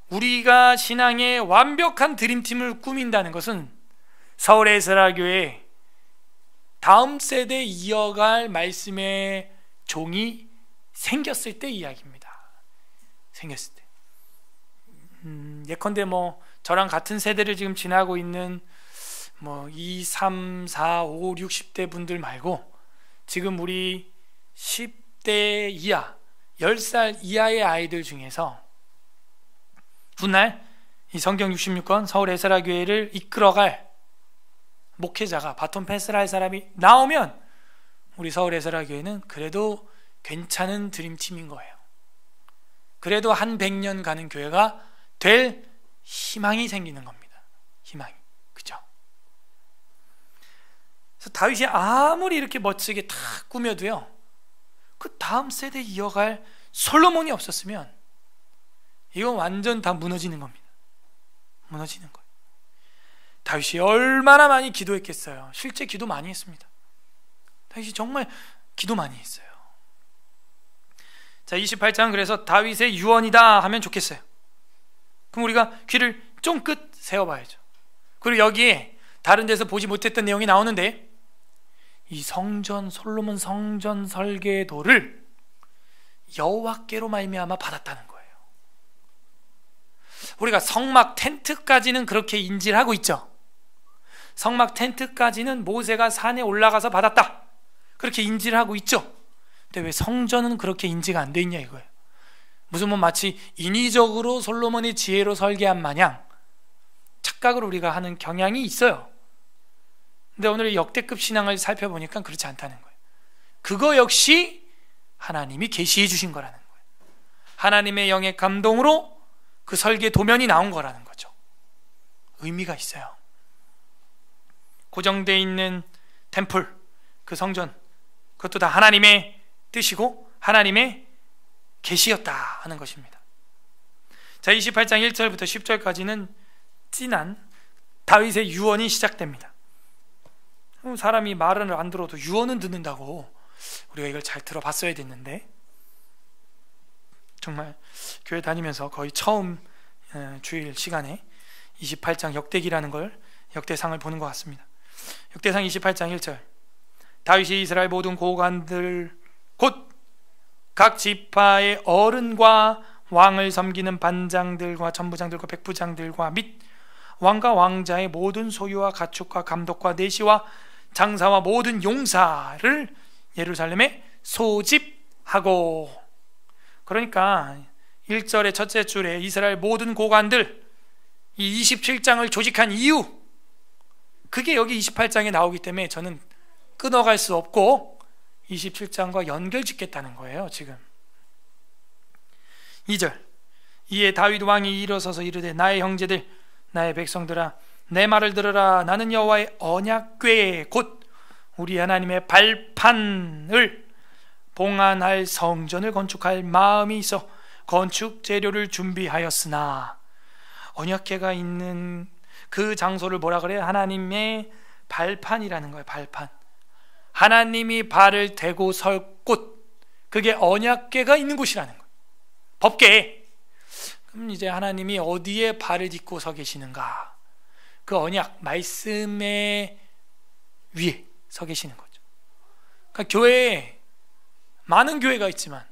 우리가 신앙의 완벽한 드림팀을 꾸민다는 것은 서울 에스라교회 다음 세대 이어갈 말씀의 종이 생겼을 때 이야기입니다. 생겼을 때. 예컨대 뭐 저랑 같은 세대를 지금 지나고 있는 뭐 2, 3, 4, 5, 60대 분들 말고 지금 우리 10대 이하 10살 이하의 아이들 중에서 훗날 이 성경 66권 서울 에스라 교회를 이끌어갈 목회자가 바톤 패스를 할 사람이 나오면 우리 서울 에스라 교회는 그래도 괜찮은 드림팀인 거예요. 그래도 한 100년 가는 교회가 될 희망이 생기는 겁니다. 희망이. 그죠? 그래서 다윗이 아무리 이렇게 멋지게 다 꾸며도요, 그 다음 세대 이어갈 솔로몬이 없었으면 이건 완전 다 무너지는 겁니다. 무너지는 거예요. 다윗이 얼마나 많이 기도했겠어요. 실제 기도 많이 했습니다. 다윗이 정말 기도 많이 했어요. 자, 28장 그래서 다윗의 유언이다 하면 좋겠어요. 그럼 우리가 귀를 쫑긋 세워봐야죠. 그리고 여기에 다른 데서 보지 못했던 내용이 나오는데 이 성전, 솔로몬 성전 설계도를 여호와께로 말미암아 받았다는 거예요. 우리가 성막 텐트까지는 그렇게 인지를 하고 있죠. 성막 텐트까지는 모세가 산에 올라가서 받았다, 그렇게 인지를 하고 있죠. 근데 왜 성전은 그렇게 인지가 안 돼 있냐 이거예요. 무슨 뭐 마치 인위적으로 솔로몬의 지혜로 설계한 마냥 착각을 우리가 하는 경향이 있어요. 근데 오늘 역대급 신앙을 살펴보니까 그렇지 않다는 거예요. 그거 역시 하나님이 계시해 주신 거라는 거예요. 하나님의 영의 감동으로 그 설계 도면이 나온 거라는 거죠. 의미가 있어요. 고정되어 있는 템플, 그 성전, 그것도 다 하나님의 뜻이고 하나님의 계시였다 하는 것입니다. 자, 28장 1절부터 10절까지는 진한 다윗의 유언이 시작됩니다. 사람이 말을 안 들어도 유언은 듣는다고 우리가 이걸 잘 들어봤어야 됐는데, 정말 교회 다니면서 거의 처음 주일 시간에 28장 역대기라는 걸, 역대상을 보는 것 같습니다. 역대상 28장 1절, 다윗이 이스라엘 모든 고관들 곧 각 지파의 어른과 왕을 섬기는 반장들과 천부장들과 백부장들과 및 왕과 왕자의 모든 소유와 가축과 감독과 내시와 장사와 모든 용사를 예루살렘에 소집하고, 그러니까 1절의 첫째 줄에 이스라엘 모든 고관들, 이 27장을 조직한 이유, 그게 여기 28장에 나오기 때문에 저는 끊어갈 수 없고 27장과 연결짓겠다는 거예요. 지금 2절, 이에 다윗 왕이 일어서서 이르되 나의 형제들, 나의 백성들아, 내 말을 들으라. 나는 여호와의 언약궤 곧 우리 하나님의 발판을 봉안할 성전을 건축할 마음이 있어 건축 재료를 준비하였으나, 언약궤가 있는 그 장소를 뭐라 그래요? 하나님의 발판이라는 거예요. 발판. 하나님이 발을 대고 설 곳, 그게 언약궤가 있는 곳이라는 거예요. 법궤. 그럼 이제 하나님이 어디에 발을 딛고 서 계시는가? 그 언약 말씀의 위에 서 계시는 거죠. 그러니까 교회에 많은 교회가 있지만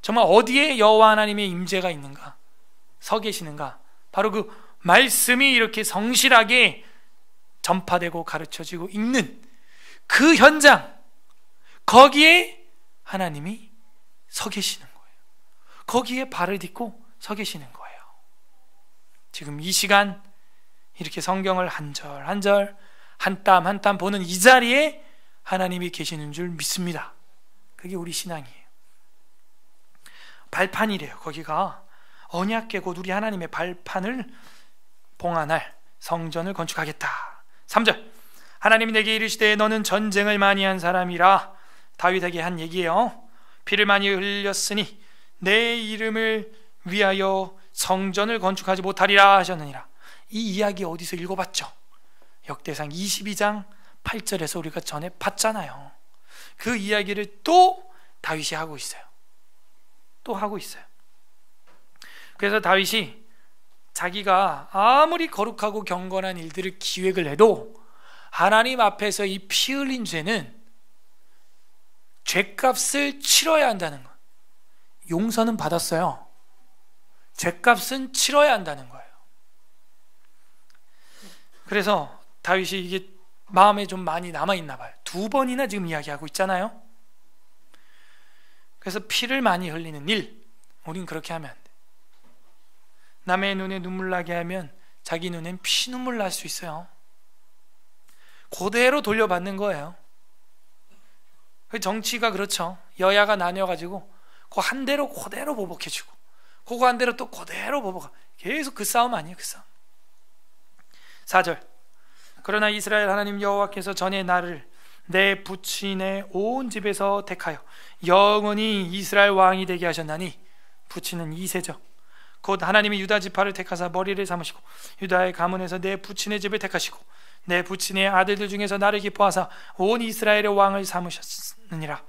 정말 어디에 여호와 하나님의 임재가 있는가, 서 계시는가? 바로 그 말씀이 이렇게 성실하게 전파되고 가르쳐지고 있는 그 현장, 거기에 하나님이 서 계시는 거예요. 거기에 발을 딛고 서 계시는 거예요. 지금 이 시간 이렇게 성경을 한 절 한 절, 한 땀 한 땀 보는 이 자리에 하나님이 계시는 줄 믿습니다. 그게 우리 신앙이에요. 발판이래요. 거기가 언약궤 곧 우리 하나님의 발판을 봉안할 성전을 건축하겠다. 3절, 하나님이 내게 이르시되 너는 전쟁을 많이 한 사람이라. 다윗에게 한 얘기예요. 피를 많이 흘렸으니 내 이름을 위하여 성전을 건축하지 못하리라 하셨느니라. 이 이야기 어디서 읽어봤죠? 역대상 22장 8절에서 우리가 전에 봤잖아요. 그 이야기를 또 다윗이 하고 있어요. 또 하고 있어요. 그래서 다윗이 자기가 아무리 거룩하고 경건한 일들을 기획을 해도 하나님 앞에서 이 피 흘린 죄는 죄값을 치러야 한다는 거예요. 용서는 받았어요. 죄값은 치러야 한다는 거예요. 그래서 다윗이 이게 마음에 좀 많이 남아있나 봐요. 2번이나 지금 이야기하고 있잖아요. 그래서 피를 많이 흘리는 일, 우린 그렇게 하면 안 돼. 남의 눈에 눈물 나게 하면 자기 눈엔 피눈물 날 수 있어요. 그대로 돌려받는 거예요. 정치가 그렇죠. 여야가 나뉘어가지고 그 한 대로 그대로 보복해주고 그거 한 대로 또 그대로 보복하, 계속 그 싸움 아니에요. 그 싸움. 4절, 그러나 이스라엘 하나님 여호와께서 전에 나를 내 부친의 온 집에서 택하여 영원히 이스라엘 왕이 되게 하셨나니, 부친은 이새죠. 곧 하나님이 유다 지파를 택하사 머리를 삼으시고 유다의 가문에서 내 부친의 집을 택하시고 내 부친의 아들들 중에서 나를 기뻐하사 온 이스라엘의 왕을 삼으셨느니라.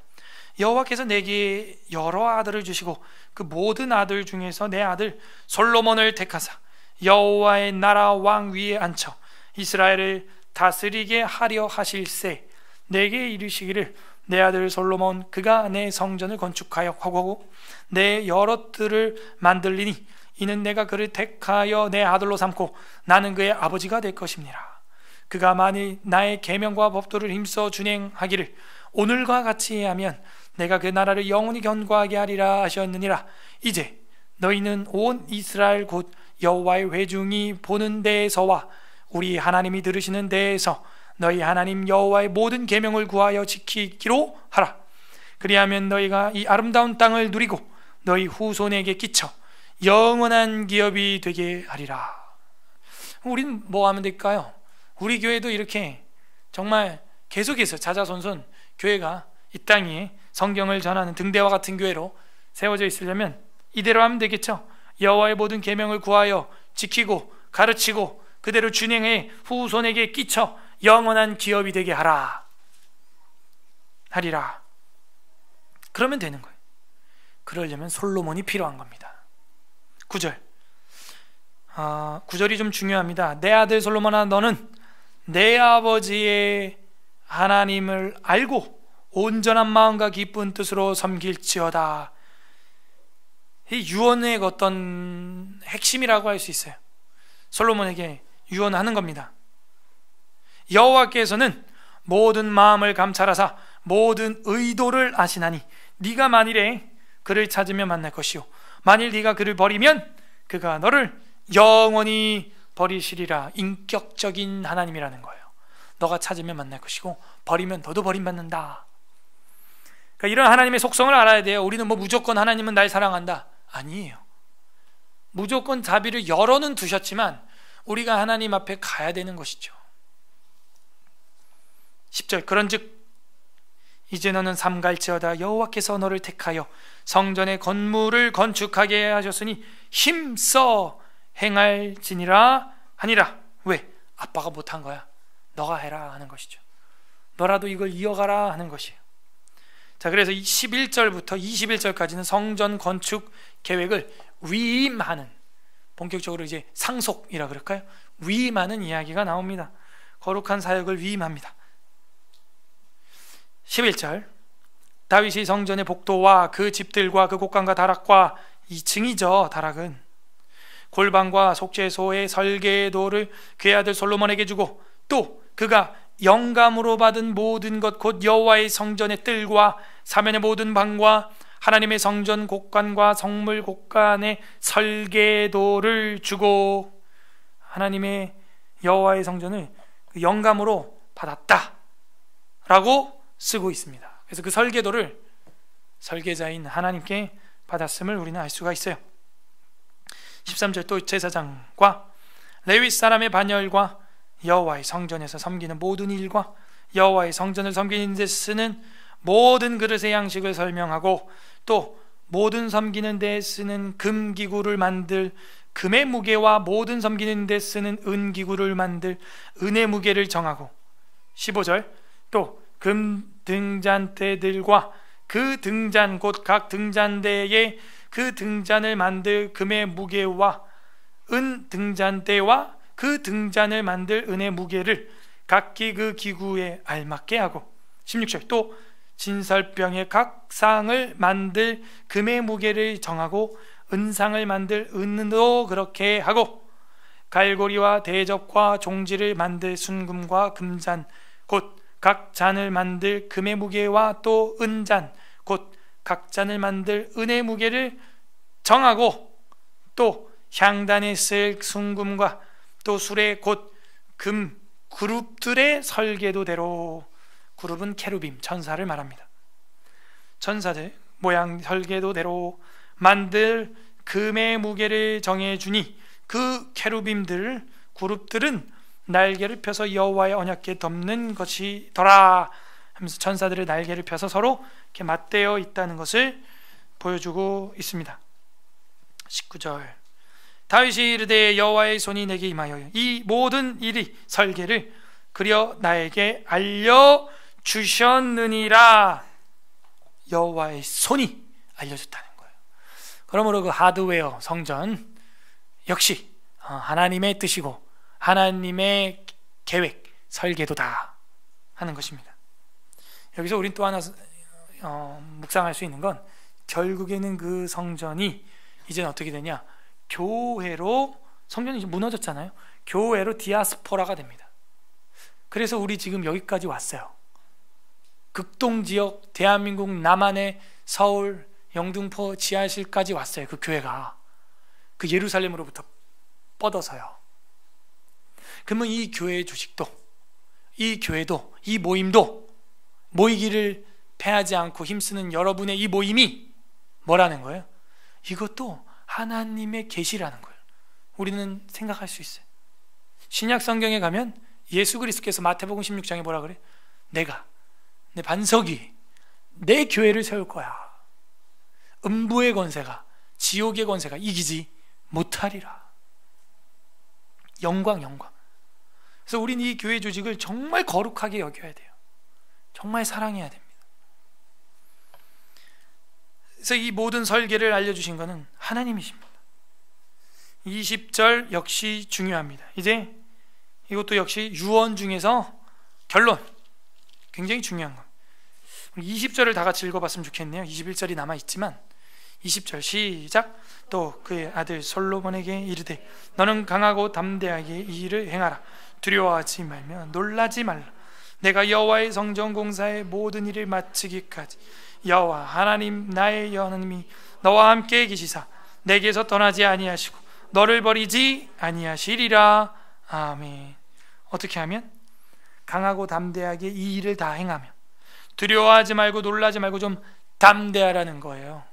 여호와께서 내게 여러 아들을 주시고 그 모든 아들 중에서 내 아들 솔로몬을 택하사 여호와의 나라 왕 위에 앉혀 이스라엘을 다스리게 하려 하실세. 내게 이르시기를 내 아들 솔로몬 그가 내 성전을 건축하여 하고 내 여러 뜰을 만들리니 이는 내가 그를 택하여 내 아들로 삼고 나는 그의 아버지가 될 것입니다. 그가 만일 나의 계명과 법도를 힘써 준행하기를 오늘과 같이 하면 내가 그 나라를 영원히 견고하게 하리라 하셨느니라. 이제 너희는 온 이스라엘 곧 여호와의 회중이 보는 데에서와 우리 하나님이 들으시는 데에서 너희 하나님 여호와의 모든 계명을 구하여 지키기로 하라. 그리하면 너희가 이 아름다운 땅을 누리고 너희 후손에게 끼쳐 영원한 기업이 되게 하리라. 우린 뭐 하면 될까요? 우리 교회도 이렇게 정말 계속해서 자자손손 교회가 이 땅 위에 성경을 전하는 등대와 같은 교회로 세워져 있으려면 이대로 하면 되겠죠. 여호와의 모든 계명을 구하여 지키고 가르치고 그대로 준행해 후손에게 끼쳐 영원한 기업이 되게 하리라. 그러면 되는 거예요. 그러려면 솔로몬이 필요한 겁니다. 9절. 9절이 좀 중요합니다. 내 아들 솔로몬아, 너는 내 아버지의 하나님을 알고 온전한 마음과 기쁜 뜻으로 섬길지어다. 이 유언의 어떤 핵심이라고 할 수 있어요. 솔로몬에게 유언하는 겁니다. 여호와께서는 모든 마음을 감찰하사 모든 의도를 아시나니 네가 만일에 그를 찾으면 만날 것이요 만일 네가 그를 버리면 그가 너를 영원히 버리시리라. 인격적인 하나님이라는 거예요. 너가 찾으면 만날 것이고 버리면 너도 버림받는다. 그러니까 이런 하나님의 속성을 알아야 돼요. 우리는 뭐 무조건 하나님은 날 사랑한다. 아니에요. 무조건 자비를 열어는 두셨지만 우리가 하나님 앞에 가야 되는 것이죠. 10절. 그런즉 이제 너는 삼갈지어다. 여호와께서 너를 택하여 성전의 건물을 건축하게 하셨으니 힘써 행할지니라 하니라. 왜? 아빠가 못한 거야. 너가 해라 하는 것이죠. 너라도 이걸 이어가라 하는 것이에요. 자, 그래서 11절부터 21절까지는 성전 건축 계획을 위임하는, 본격적으로 이제 상속이라 그럴까요? 위임하는 이야기가 나옵니다. 거룩한 사역을 위임합니다. 11절. 다윗이 성전의 복도와 그 집들과 그 곡간과 다락과 2층이죠. 다락은 골방과 속죄소의 설계도를 그의 아들 솔로몬에게 주고 또 그가 영감으로 받은 모든 것 곧 여호와의 성전의 뜰과 사면의 모든 방과 하나님의 성전 곡간과 성물 곡간의 설계도를 주고 하나님의 여호와의 성전을 영감으로 받았다라고 쓰고 있습니다. 그래서 그 설계도를 설계자인 하나님께 받았음을 우리는 알 수가 있어요. 13절. 또 제사장과 레위 사람의 반열과 여호와의 성전에서 섬기는 모든 일과 여호와의 성전을 섬기는 데 쓰는 모든 그릇의 양식을 설명하고 또 모든 섬기는 데 쓰는 금기구를 만들 금의 무게와 모든 섬기는 데 쓰는 은기구를 만들 은의 무게를 정하고 15절. 또 금 등잔대들과 그 등잔 곧 각 등잔대에 그 등잔을 만들 금의 무게와 은 등잔대와 그 등잔을 만들 은의 무게를 각기 그 기구에 알맞게 하고 16절. 또 진설병의 각 상을 만들 금의 무게를 정하고 은상을 만들 은도 그렇게 하고 갈고리와 대접과 종지를 만들 순금과 금잔 곧 각 잔을 만들 금의 무게와 또 은잔 곧 각 잔을 만들 은의 무게를 정하고 또 향단에 쓸 순금과 또 수레 곧 금 그룹들의 설계도대로, 그룹은 케루빔 천사를 말합니다. 천사들 모양 설계도대로 만들 금의 무게를 정해주니 그 케루빔들 그룹들은 날개를 펴서 여호와의 언약궤에 덮는 것이더라 하면서 천사들의 날개를 펴서 서로 이렇게 맞대어 있다는 것을 보여주고 있습니다. 19절. 다윗이 이르되 여호와의 손이 내게 임하여 이 모든 일이 설계를 그려 나에게 알려주셨느니라. 여호와의 손이 알려줬다는 거예요. 그러므로 그 하드웨어 성전 역시 하나님의 뜻이고 하나님의 계획, 설계도다 하는 것입니다. 여기서 우린 또 하나 묵상할 수 있는 건 결국에는 그 성전이 이제는 어떻게 되냐, 교회로, 성전이 이제 무너졌잖아요. 교회로 디아스포라가 됩니다. 그래서 우리 지금 여기까지 왔어요. 극동지역 대한민국 남한의 서울 영등포 지하실까지 왔어요. 그 교회가 그 예루살렘으로부터 뻗어서요. 그러면 이 교회의 주식도, 이 교회도, 이 모임도, 모이기를 패하지 않고 힘쓰는 여러분의 이 모임이 뭐라는 거예요? 이것도 하나님의 계시라는 거예요. 우리는 생각할 수 있어요. 신약 성경에 가면 예수 그리스도께서 마태복음 16장에 뭐라 그래? 내가 내 반석 위에 내 교회를 세울 거야. 음부의 권세가, 지옥의 권세가 이기지 못하리라. 영광. 그래서 우리는 이 교회 조직을 정말 거룩하게 여겨야 돼요. 정말 사랑해야 됩니다. 그래서 이 모든 설계를 알려주신 것은 하나님이십니다. 20절 역시 중요합니다. 이제 이것도 역시 유언 중에서 결론, 굉장히 중요한 거. 20절을 다 같이 읽어봤으면 좋겠네요. 21절이 남아있지만 20절 시작. 또 그의 아들 솔로몬에게 이르되 너는 강하고 담대하게 이 일을 행하라. 두려워하지 말며 놀라지 말라. 내가 여호와의 성전 공사의 모든 일을 마치기까지 여호와 하나님 나의 하나님이 너와 함께 계시사 내게서 떠나지 아니하시고 너를 버리지 아니하시리라. 아멘. 어떻게 하면? 강하고 담대하게 이 일을 다 행하면, 두려워하지 말고 놀라지 말고 좀 담대하라는 거예요.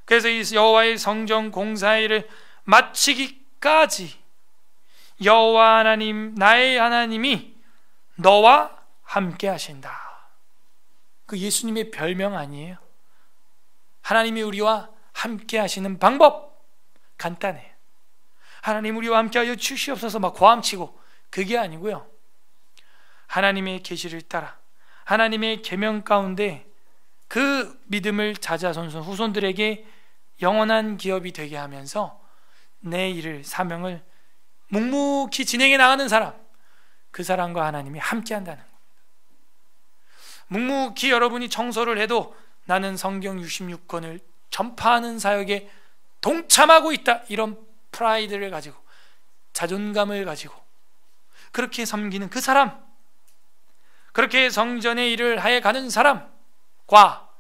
그래서 이 여호와의 성전 공사의 일을 마치기까지 여호와 하나님 나의 하나님이 너와 함께 하신다. 그 예수님의 별명 아니에요? 하나님이 우리와 함께 하시는 방법 간단해요. 하나님 우리와 함께하여 주시옵소서 막 고함치고 그게 아니고요, 하나님의 계시를 따라 하나님의 계명 가운데 그 믿음을 자자손손 후손들에게 영원한 기업이 되게 하면서 내 일을, 사명을 묵묵히 진행해 나가는 사람, 그 사람과 하나님이 함께 한다는 겁니다. 묵묵히 여러분이 청소를 해도 나는 성경 66권을 전파하는 사역에 동참하고 있다, 이런 프라이드를 가지고, 자존감을 가지고 그렇게 섬기는 그 사람, 그렇게 성전의 일을 하여 가는 사람과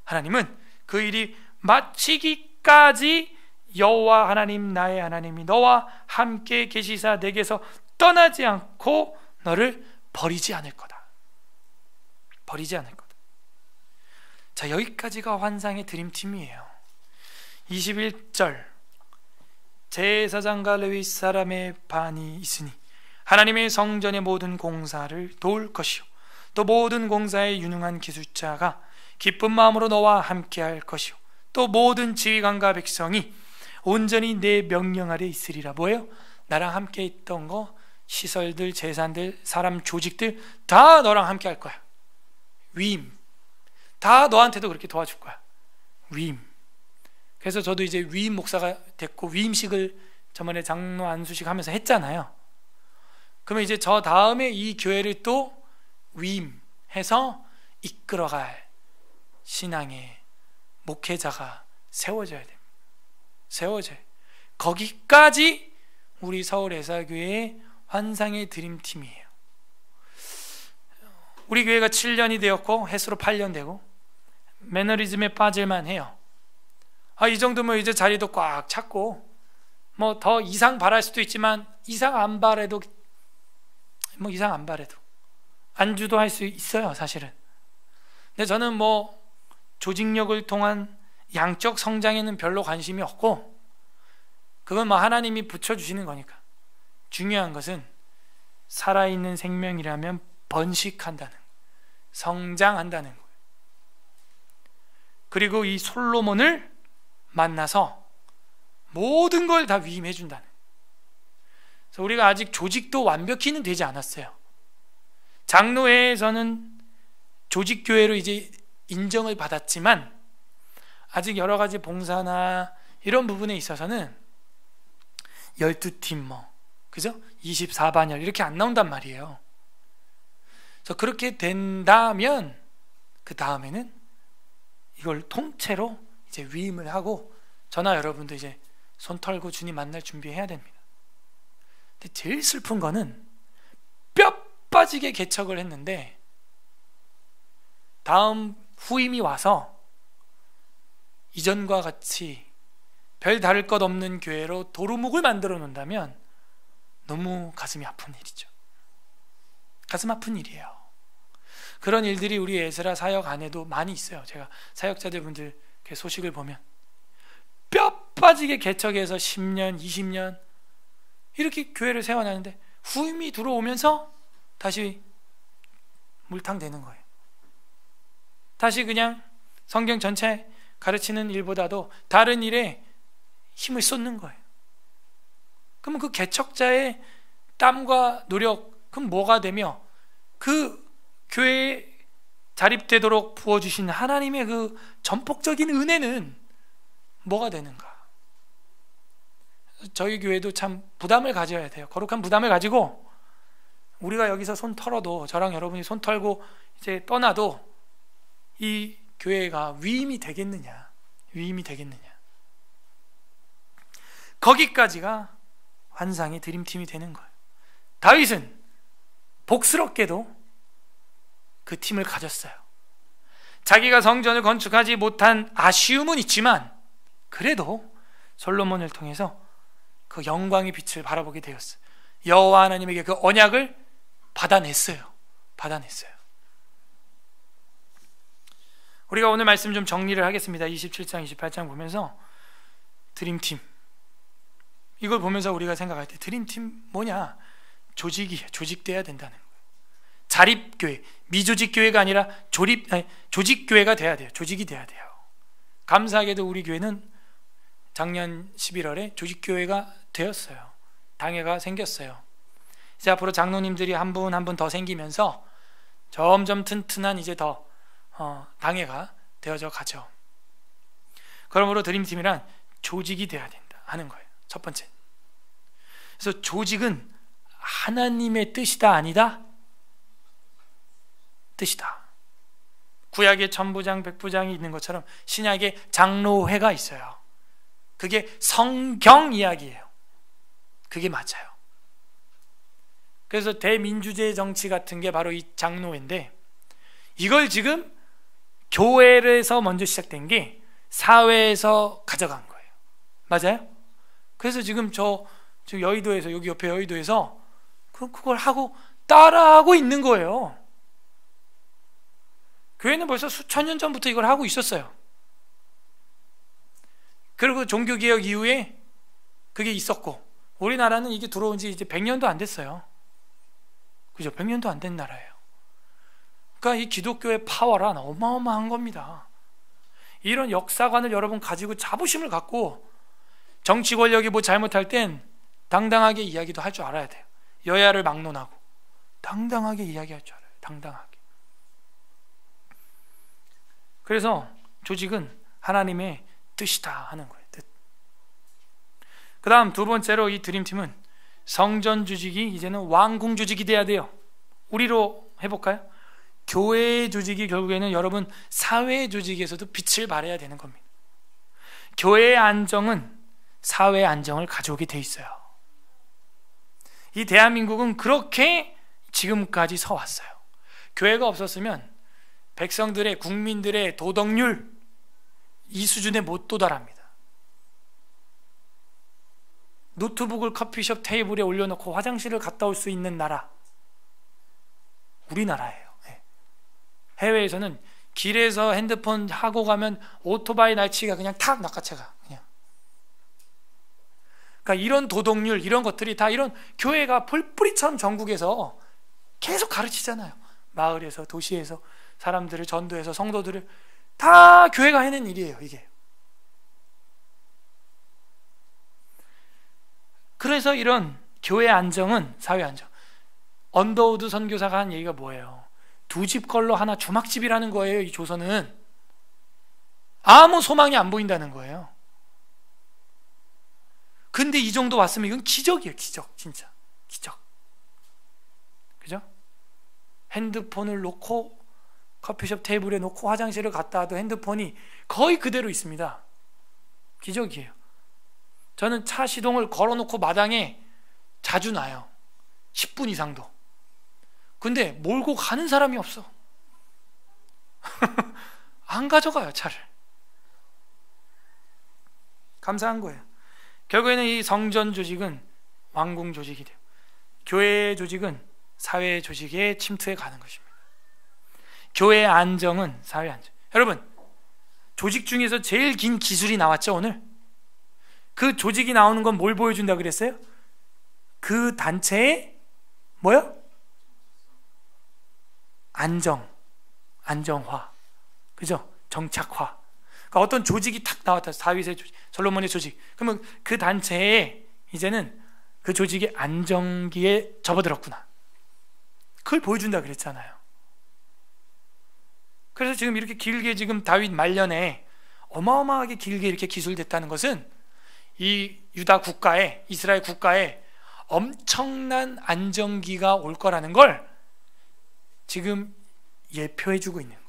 하나님은 그 일이 마치기까지 여호와 하나님 나의 하나님이 너와 함께 계시사 내게서 떠나지 않고 너를 버리지 않을 거다. 버리지 않을 거다. 자, 여기까지가 환상의 드림팀이에요. 21절 제사장과 레위 사람의 반이 있으니 하나님의 성전의 모든 공사를 도울 것이요 또 모든 공사에 유능한 기술자가 기쁜 마음으로 너와 함께 할 것이요 또 모든 지휘관과 백성이 온전히 내 명령 아래 있으리라. 뭐예요? 나랑 함께 있던 거, 시설들, 재산들, 사람, 조직들 다 너랑 함께 할 거야. 위임 다 너한테도 그렇게 도와줄 거야. 위임. 그래서 저도 이제 위임 목사가 됐고 위임식을 저번에 장로 안수식 하면서 했잖아요. 그러면 이제 저 다음에 이 교회를 또 위임해서 이끌어갈 신앙의 목회자가 세워져야 됩니다. 세워져요. 거기까지 우리 서울 애사교회의 환상의 드림팀이에요. 우리 교회가 7년이 되었고 햇수로 8년 되고 매너리즘에 빠질만 해요. 이 정도면 이제 자리도 꽉 찼고 뭐 더 이상 바랄 수도 있지만 이상 안 바래도 안주도 할 수 있어요, 사실은. 근데 저는 뭐 조직력을 통한 양적 성장에는 별로 관심이 없고, 그건 뭐 하나님이 붙여주시는 거니까. 중요한 것은 살아있는 생명이라면 번식한다는, 성장한다는 거예요. 그리고 이 솔로몬을 만나서 모든 걸 다 위임해 준다는. 그래서 우리가 아직 조직도 완벽히는 되지 않았어요. 장로회에서는 조직교회로 이제 인정을 받았지만 아직 여러 가지 봉사나 이런 부분에 있어서는 12팀 그죠? 24반열 이렇게 안 나온단 말이에요. 그래서 그렇게 된다면 그 다음에는 이걸 통째로 이제 위임을 하고 저나 여러분도 이제 손 털고 주님 만날 준비해야 됩니다. 근데 제일 슬픈 거는 뼈 빠지게 개척을 했는데 다음 후임이 와서 이전과 같이 별 다를 것 없는 교회로 도루묵을 만들어 놓는다면 너무 가슴이 아픈 일이죠. 가슴 아픈 일이에요. 그런 일들이 우리 에스라 사역 안에도 많이 있어요. 제가 사역자들 분들 소식을 보면 바빠지게 개척해서 10년, 20년 이렇게 교회를 세워놨는데 후임이 들어오면서 다시 물탕되는 거예요. 다시 그냥 성경 전체 가르치는 일보다도 다른 일에 힘을 쏟는 거예요. 그러면 그 개척자의 땀과 노력, 그럼 뭐가 되며 그 교회에 자립되도록 부어주신 하나님의 그 전폭적인 은혜는 뭐가 되는가? 저희 교회도 참 부담을 가져야 돼요. 거룩한 부담을 가지고 우리가 여기서 손 털어도, 저랑 여러분이 손 털고 이제 떠나도 이 교회가 위임이 되겠느냐, 위임이 되겠느냐, 거기까지가 환상의 드림팀이 되는 거예요. 다윗은 복스럽게도 그 팀을 가졌어요. 자기가 성전을 건축하지 못한 아쉬움은 있지만 그래도 솔로몬을 통해서 그 영광의 빛을 바라보게 되었어요. 여호와 하나님에게 그 언약을 받아냈어요. 우리가 오늘 말씀 좀 정리를 하겠습니다. 27장, 28장 보면서 드림팀, 이걸 보면서 우리가 생각할 때 드림팀 뭐냐? 조직이에요. 조직돼야 된다는 거예요. 자립교회, 미조직교회가 아니라 조직교회가 돼야 돼요. 조직이 돼야 돼요. 감사하게도 우리 교회는 작년 11월에 조직교회가 되었어요. 당회가 생겼어요. 이제 앞으로 장로님들이 한 분 한 분 더 생기면서 점점 튼튼한 이제 더 당회가 되어져 가죠. 그러므로 드림팀이란 조직이 돼야 된다 하는 거예요. 첫 번째. 그래서 조직은 하나님의 뜻이다 아니다? 뜻이다. 구약에 천부장, 백부장이 있는 것처럼 신약에 장로회가 있어요. 그게 성경 이야기예요. 그게 맞아요. 그래서 대민주제 정치 같은 게 바로 이 장로회인데, 이걸 지금 교회에서 먼저 시작된 게 사회에서 가져간 거예요. 맞아요? 그래서 지금 저 여의도에서, 여기 옆에 여의도에서 그걸 하고 따라하고 있는 거예요. 교회는 벌써 수천 년 전부터 이걸 하고 있었어요. 그리고 종교개혁 이후에 그게 있었고, 우리나라는 이게 들어온 지 이제 100년도 안 됐어요. 그죠? 100년도 안 된 나라예요. 그러니까 이 기독교의 파워란 어마어마한 겁니다. 이런 역사관을 여러분 가지고 자부심을 갖고 정치 권력이 뭐 잘못할 땐 당당하게 이야기도 할 줄 알아야 돼요. 여야를 막론하고 당당하게 이야기할 줄 알아요. 당당하게. 그래서 조직은 하나님의 뜻이다 하는 거예요. 뜻. 그 다음 두 번째로 이 드림팀은 성전 조직이 이제는 왕궁 조직이 돼야 돼요. 우리로 해볼까요? 교회의 조직이 결국에는 여러분 사회 조직에서도 빛을 발해야 되는 겁니다. 교회의 안정은 사회의 안정을 가져오게 돼 있어요. 이 대한민국은 그렇게 지금까지 서왔어요. 교회가 없었으면 백성들의, 국민들의 도덕률 이 수준에 못 도달합니다. 노트북을 커피숍 테이블에 올려놓고 화장실을 갔다 올 수 있는 나라, 우리나라예요. 해외에서는 길에서 핸드폰 하고 가면 오토바이 날치가 그냥 탁 낚아채가 그냥. 그러니까 이런 도덕률, 이런 것들이 다 이런 교회가 풀뿌리처럼 전국에서 계속 가르치잖아요. 마을에서, 도시에서 사람들을 전도해서 성도들을 다 교회가 해낸 일이에요, 이게. 그래서 이런 교회 안정은 사회 안정. 언더우드 선교사가 한 얘기가 뭐예요? 두 집 걸로 하나 주막집이라는 거예요. 이 조선은 아무 소망이 안 보인다는 거예요. 근데 이 정도 왔으면 이건 기적이에요. 기적, 진짜 기적. 그죠? 핸드폰을 놓고 커피숍 테이블에 놓고 화장실을 갔다 와도 핸드폰이 거의 그대로 있습니다. 기적이에요. 저는 차 시동을 걸어놓고 마당에 자주 놔요. 10분 이상도. 근데 몰고 가는 사람이 없어. 안 가져가요, 차를. 감사한 거예요. 결국에는 이 성전 조직은 왕궁 조직이 돼요. 교회 조직은 사회 조직의 침투에 가는 것입니다. 교회의 안정은 사회 안정. 여러분, 조직 중에서 제일 긴 기술이 나왔죠, 오늘? 그 조직이 나오는 건 뭘 보여준다 그랬어요? 그 단체의 뭐요? 안정화, 그죠? 정착화. 그러니까 어떤 조직이 탁 나왔다. 다윗의 조직, 솔로몬의 조직. 그러면 그 단체에 이제는 그 조직이 안정기에 접어들었구나. 그걸 보여준다 그랬잖아요. 그래서 지금 이렇게 길게 지금 다윗 말년에 어마어마하게 길게 이렇게 기술됐다는 것은 이 유다 국가에, 이스라엘 국가에 엄청난 안정기가 올 거라는 걸 지금 예표해주고 있는 거예요.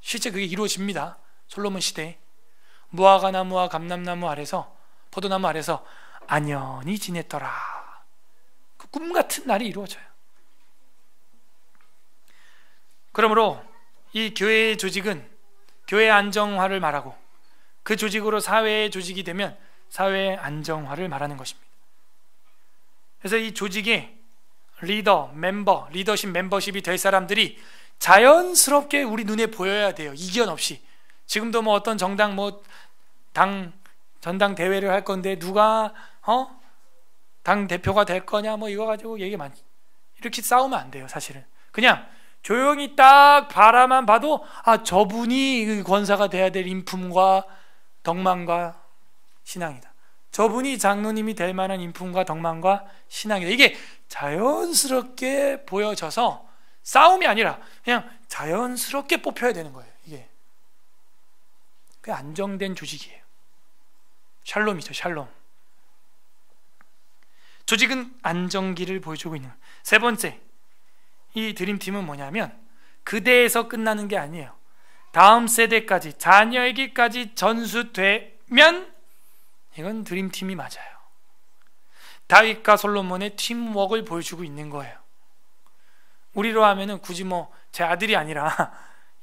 실제 그게 이루어집니다. 솔로몬 시대에 무화과 나무와 감람나무 아래서, 포도나무 아래서 안연히 지냈더라. 그 꿈 같은 날이 이루어져요. 그러므로 이 교회의 조직은 교회의 안정화를 말하고, 그 조직으로 사회의 조직이 되면 사회의 안정화를 말하는 것입니다. 그래서 이 조직의 리더, 멤버, 리더십, 멤버십이 될 사람들이 자연스럽게 우리 눈에 보여야 돼요. 이견 없이. 지금도 뭐 어떤 정당 전당 대회를 할 건데 누가 당 대표가 될 거냐 뭐 이거 가지고 얘기 많지. 이렇게 싸우면 안 돼요. 사실은 그냥 조용히 딱 바라만 봐도 저분이 권사가 돼야 될 인품과 덕망과 신앙이다. 저분이 장로님이 될 만한 인품과 덕망과 신앙이다. 이게 자연스럽게 보여져서 싸움이 아니라 그냥 자연스럽게 뽑혀야 되는 거예요. 이게 그게 안정된 조직이에요. 샬롬이죠. 샬롬. 조직은 안정기를 보여주고 있는 거예요. 세 번째, 이 드림팀은 뭐냐면 그대에서 끝나는 게 아니에요. 다음 세대까지, 자녀에게까지 전수되면 이건 드림팀이 맞아요. 다윗과 솔로몬의 팀워크를 보여주고 있는 거예요. 우리로 하면은 굳이 뭐 제 아들이 아니라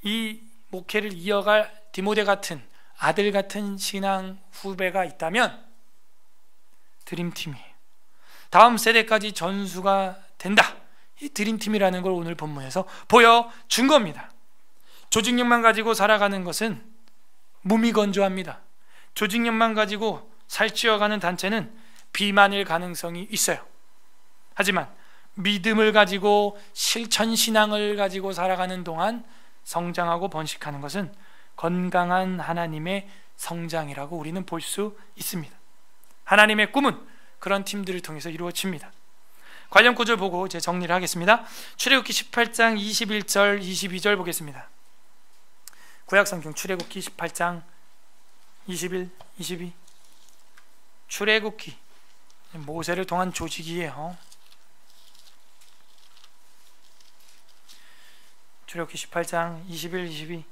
이 목회를 이어갈 디모데 같은 아들 같은 신앙 후배가 있다면 드림팀이에요. 다음 세대까지 전수가 된다. 이 드림팀이라는 걸 오늘 본문에서 보여준 겁니다. 조직력만 가지고 살아가는 것은 무미건조합니다. 조직력만 가지고 살찌어가는 단체는 비만일 가능성이 있어요. 하지만 믿음을 가지고 실천신앙을 가지고 살아가는 동안 성장하고 번식하는 것은 건강한 하나님의 성장이라고 우리는 볼 수 있습니다. 하나님의 꿈은 그런 팀들을 통해서 이루어집니다. 관련 구절 보고 이제 정리를 하겠습니다. 출애굽기 18장 21절 22절 보겠습니다. 구약성경 출애굽기 18장 21, 22. 출애굽기 모세를 통한 조직이에요. 출애굽기 18장 21, 22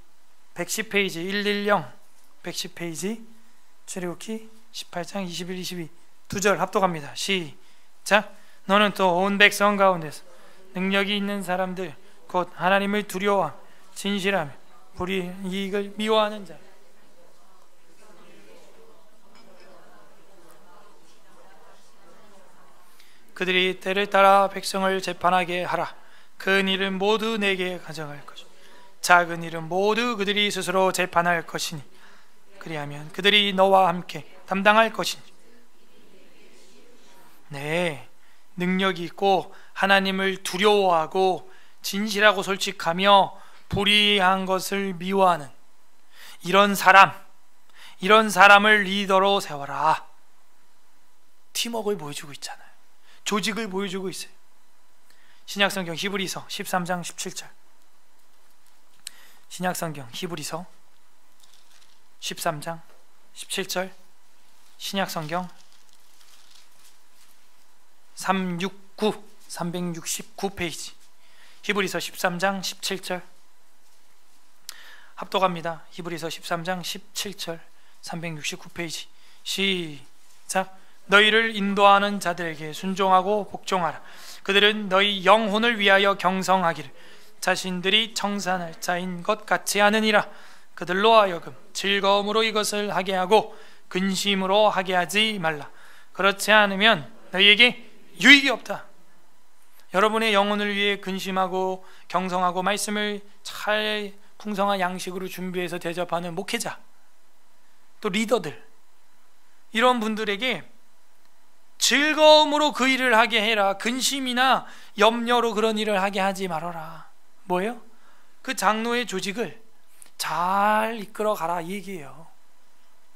110페이지 110 110페이지 출애굽기 18장 21, 22 두 절 합독합니다. 시작. 너는 또 온 백성 가운데서 능력이 있는 사람들 곧 하나님을 두려워하며 진실하며 불이익을 미워하는 자 그들이 때를 따라 백성을 재판하게 하라. 큰 일은 모두 내게 가져갈 것이고 작은 일은 모두 그들이 스스로 재판할 것이니 그리하면 그들이 너와 함께 담당할 것이니. 네, 능력이 있고 하나님을 두려워하고 진실하고 솔직하며 불의한 것을 미워하는 이런 사람을 리더로 세워라. 팀워크를 보여주고 있잖아요. 조직을 보여주고 있어요. 신약성경 히브리서 13장 17절. 신약성경 히브리서 13장 17절. 신약성경 369페이지 히브리서 13장 17절 합독합니다. 히브리서 13장 17절 369페이지 시작. 너희를 인도하는 자들에게 순종하고 복종하라. 그들은 너희 영혼을 위하여 경성하기를 자신들이 청산할 자인 것 같이 하느니라. 그들로 하여금 즐거움으로 이것을 하게 하고 근심으로 하게 하지 말라. 그렇지 않으면 너희에게 유익이 없다. 여러분의 영혼을 위해 근심하고 경성하고 말씀을 잘 풍성한 양식으로 준비해서 대접하는 목회자, 또 리더들, 이런 분들에게 즐거움으로 그 일을 하게 해라. 근심이나 염려로 그런 일을 하게 하지 말아라. 뭐예요? 그 장로의 조직을 잘 이끌어 가라 이 얘기예요.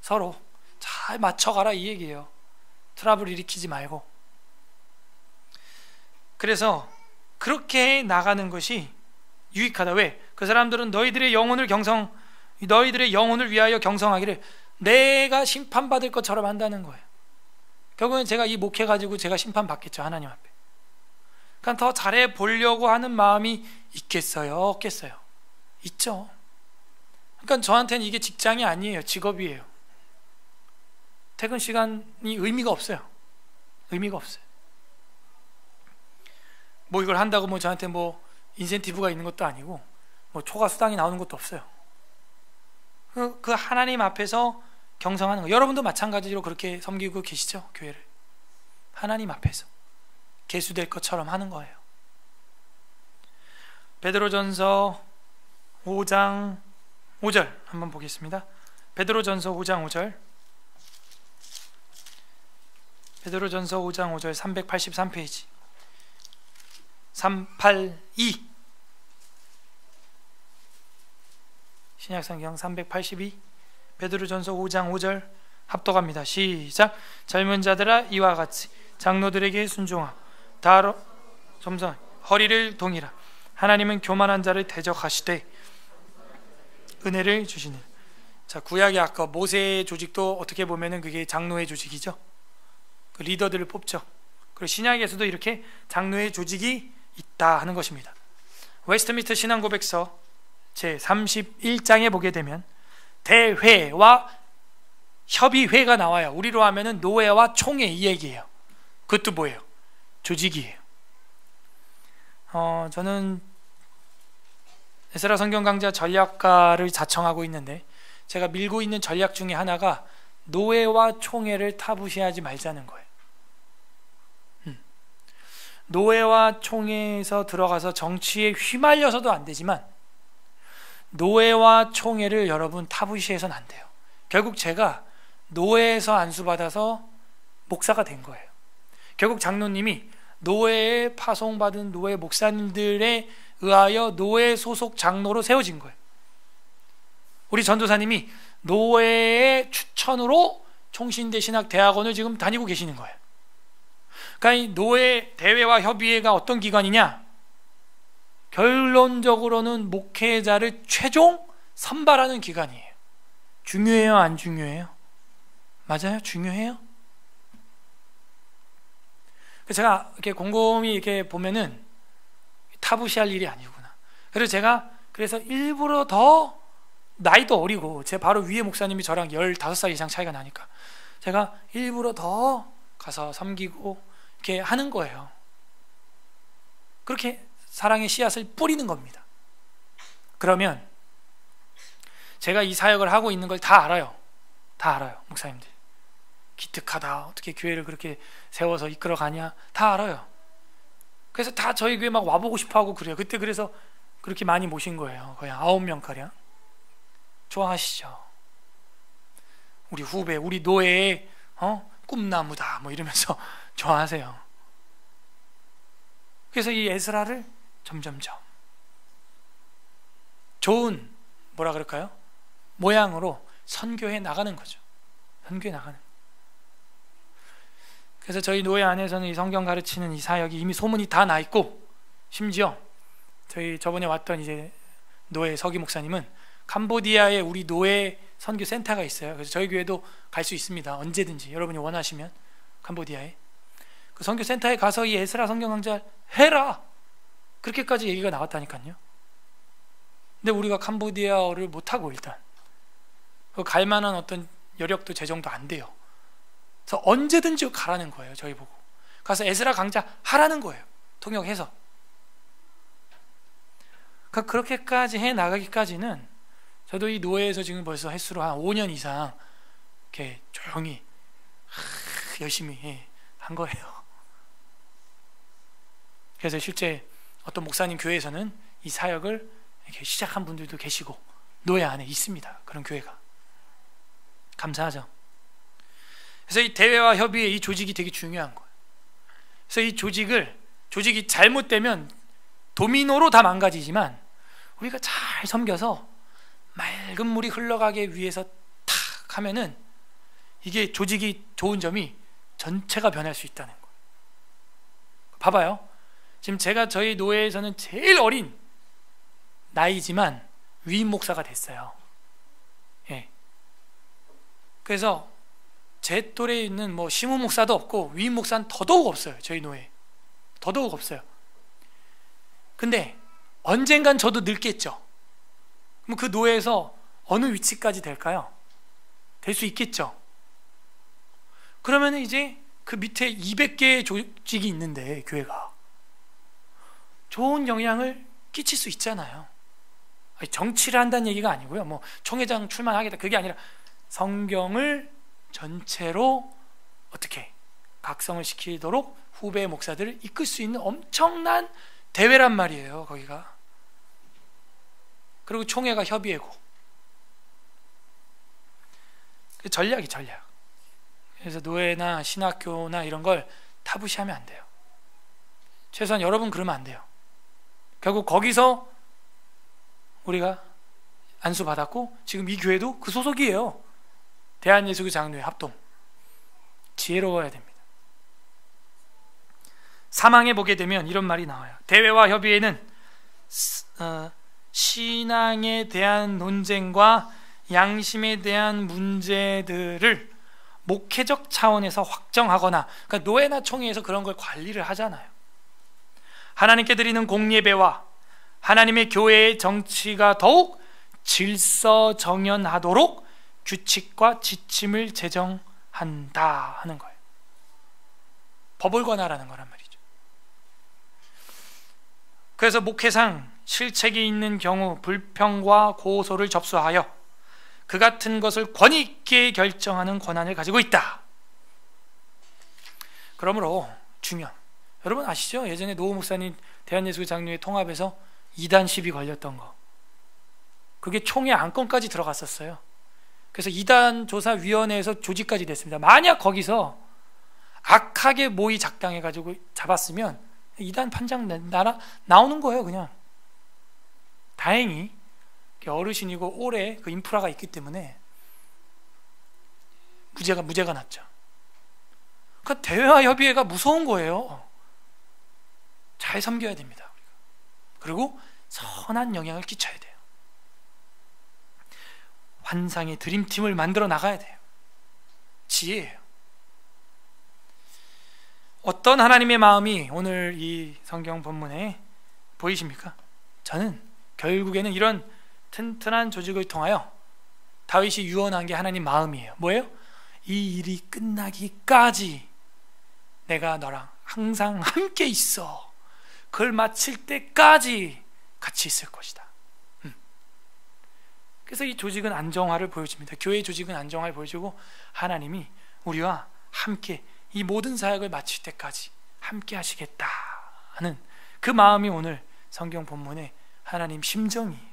서로 잘 맞춰가라 이 얘기예요. 트러블 일으키지 말고. 그래서 그렇게 나가는 것이 유익하다. 왜? 그 사람들은 너희들의 영혼을 위하여 경성하기를 내가 심판받을 것처럼 한다는 거예요. 결국엔 제가 이 목회 가지고 제가 심판받겠죠, 하나님 앞에. 그러니까 더 잘해 보려고 하는 마음이 있겠어요, 없겠어요? 있죠. 그러니까 저한테는 이게 직장이 아니에요, 직업이에요. 퇴근 시간이 의미가 없어요. 의미가 없어요. 뭐 이걸 한다고 뭐 저한테 뭐 인센티브가 있는 것도 아니고 뭐 초과 수당이 나오는 것도 없어요. 그 하나님 앞에서 경성하는 거. 여러분도 마찬가지로 그렇게 섬기고 계시죠? 교회를 하나님 앞에서 계수될 것처럼 하는 거예요. 베드로전서 5장 5절 한번 보겠습니다. 베드로전서 5장 5절. 베드로전서 5장 5절 383페이지 382 신약성경 382 베드로전서 5장 5절 합독합니다. 시작. 젊은 자들아 이와 같이 장로들에게 순종하고 다로 점성 허리를 동이라. 하나님은 교만한 자를 대적하시되 은혜를 주시느니라. 자, 구약의 아까 모세의 조직도 어떻게 보면은 그게 장로의 조직이죠. 그 리더들을 뽑죠. 그리고 신약에서도 이렇게 장로의 조직이 있다 하는 것입니다. 웨스트민스터 신앙고백서 제 31장에 보게 되면 대회와 협의회가 나와요. 우리로 하면은 노회와 총회 이 얘기예요. 그것도 뭐예요? 조직이에요. 저는 에스라 성경 강좌 전략가를 자청하고 있는데 제가 밀고 있는 전략 중에 하나가 노회와 총회를 타부시하지 말자는 거예요. 노회와 총회에서 들어가서 정치에 휘말려서도 안 되지만 노회와 총회를 여러분 타부시해서는 안 돼요. 결국 제가 노회에서 안수받아서 목사가 된 거예요. 결국 장로님이 노회에 파송받은 노회 목사님들에 의하여 노회 소속 장로로 세워진 거예요. 우리 전도사님이 노회의 추천으로 총신대신학대학원을 지금 다니고 계시는 거예요. 그러니까 이 노회 대회와 협의회가 어떤 기관이냐? 결론적으로는 목회자를 최종 선발하는 기관이에요. 중요해요, 안 중요해요? 맞아요, 중요해요. 제가 이렇게 곰곰이 이렇게 보면은 타부시할 일이 아니구나. 그래서 제가 일부러 더 나이도 어리고 제 바로 위에 목사님이 저랑 15살 이상 차이가 나니까 제가 일부러 더 가서 섬기고 이렇게 하는 거예요. 그렇게 사랑의 씨앗을 뿌리는 겁니다. 그러면 제가 이 사역을 하고 있는 걸 다 알아요. 다 알아요, 목사님들. 기특하다, 어떻게 교회를 그렇게 세워서 이끌어가냐, 다 알아요. 그래서 다 저희 교회 막 와보고 싶어하고 그래요. 그때 그래서 그렇게 많이 모신 거예요. 거의 9명가량. 좋아하시죠? 우리 후배, 우리 노예의 꿈나무다 뭐 이러면서 좋아하세요. 그래서 이 에스라를 점점점 좋은 뭐라 그럴까요? 모양으로 선교해 나가는 거죠. 선교해 나가는. 그래서 저희 노예 안에서는 이 성경 가르치는 이 사역이 이미 소문이 다 나 있고, 심지어 저희 저번에 왔던 이제 노예 서기 목사님은 캄보디아에 우리 노예 선교 센터가 있어요. 그래서 저희 교회도 갈 수 있습니다. 언제든지 여러분이 원하시면 캄보디아에 그 선교 센터에 가서 이 에스라 성경 강좌 해라, 그렇게까지 얘기가 나왔다니까요. 근데 우리가 캄보디아어를 못하고 일단 갈 만한 어떤 여력도 재정도 안 돼요. 그래서 언제든지 가라는 거예요. 저희 보고 가서 에스라 강좌 하라는 거예요. 통역해서. 그러니까 그렇게까지 해 나가기까지는 저도 이 노예에서 지금 벌써 횟수로 한 5년 이상 이렇게 조용히 열심히 한 거예요. 그래서 실제 어떤 목사님 교회에서는 이 사역을 이렇게 시작한 분들도 계시고 노예 안에 있습니다. 그런 교회가. 감사하죠. 그래서 이 대회와 협의회 이 조직이 되게 중요한 거예요. 그래서 이 조직이 잘못되면 도미노로 다 망가지지만 우리가 잘 섬겨서 맑은 물이 흘러가게 위해서 탁 하면은 이게 조직이 좋은 점이 전체가 변할 수 있다는 거예요. 봐봐요. 지금 제가 저희 노회에서는 제일 어린 나이지만 위임 목사가 됐어요. 예. 그래서 제 또래에 있는 뭐 시무 목사도 없고 위임 목사는 더더욱 없어요. 저희 노회에 더더욱 없어요. 근데 언젠간 저도 늙겠죠. 그럼 그 노회에서 어느 위치까지 될까요? 될 수 있겠죠. 그러면 이제 그 밑에 200개의 조직이 있는데 교회가 좋은 영향을 끼칠 수 있잖아요. 정치를 한다는 얘기가 아니고요. 뭐 총회장 출마하겠다 그게 아니라 성경을 전체로 어떻게 각성을 시키도록 후배 목사들을 이끌 수 있는 엄청난 대회란 말이에요. 거기가. 그리고 총회가 협의회고. 전략이 전략. 그래서 노회나 신학교나 이런 걸 타부시하면 안 돼요. 최소한 여러분 그러면 안 돼요. 결국 거기서 우리가 안수받았고 지금 이 교회도 그 소속이에요. 대한예수교 장로회 합동. 지혜로워야 됩니다. 사망에 보게 되면 이런 말이 나와요. 대회와 협의회는 신앙에 대한 논쟁과 양심에 대한 문제들을 목회적 차원에서 확정하거나, 그러니까 노회나 총회에서 그런 걸 관리를 하잖아요. 하나님께 드리는 공예배와 하나님의 교회의 정치가 더욱 질서정연하도록 규칙과 지침을 제정한다 하는 거예요. 법을 관할하는 거란 말이죠. 그래서 목회상 실책이 있는 경우 불평과 고소를 접수하여 그 같은 것을 권위 있게 결정하는 권한을 가지고 있다. 그러므로 중요한, 여러분 아시죠? 예전에 노후 목사님 대한예수교 장로회 통합에서 이단 시비 걸렸던 거, 그게 총회 안건까지 들어갔었어요. 그래서 이단 조사위원회에서 조직까지 됐습니다. 만약 거기서 악하게 모의 작당해가지고 잡았으면 이단 판장 나오는 거예요. 그냥. 다행히 어르신이고 오래 그 인프라가 있기 때문에 무죄가 났죠. 그 대회와 협의회가 무서운 거예요. 잘 섬겨야 됩니다. 그리고 선한 영향을 끼쳐야 돼요. 환상의 드림팀을 만들어 나가야 돼요. 지혜예요. 어떤 하나님의 마음이 오늘 이 성경 본문에 보이십니까? 저는 결국에는 이런 튼튼한 조직을 통하여 다윗이 유언한 게 하나님 마음이에요. 뭐예요? 이 일이 끝나기까지 내가 너랑 항상 함께 있어. 그걸 마칠 때까지 같이 있을 것이다. 그래서 이 조직은 안정화를 보여줍니다. 교회 조직은 안정화를 보여주고 하나님이 우리와 함께 이 모든 사역을 마칠 때까지 함께 하시겠다 하는 그 마음이 오늘 성경 본문의 하나님 심정이에요.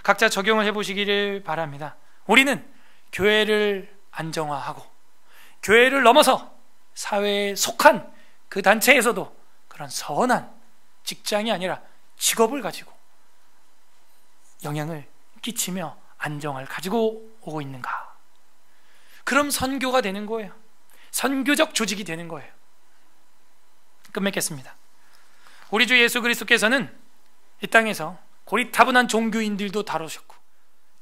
각자 적용을 해보시기를 바랍니다. 우리는 교회를 안정화하고 교회를 넘어서 사회에 속한 그 단체에서도 그런 선한 직장이 아니라 직업을 가지고 영향을 끼치며 안정을 가지고 오고 있는가? 그럼 선교가 되는 거예요. 선교적 조직이 되는 거예요. 끝맺겠습니다. 우리 주 예수 그리스도께서는 이 땅에서 고리타분한 종교인들도 다루셨고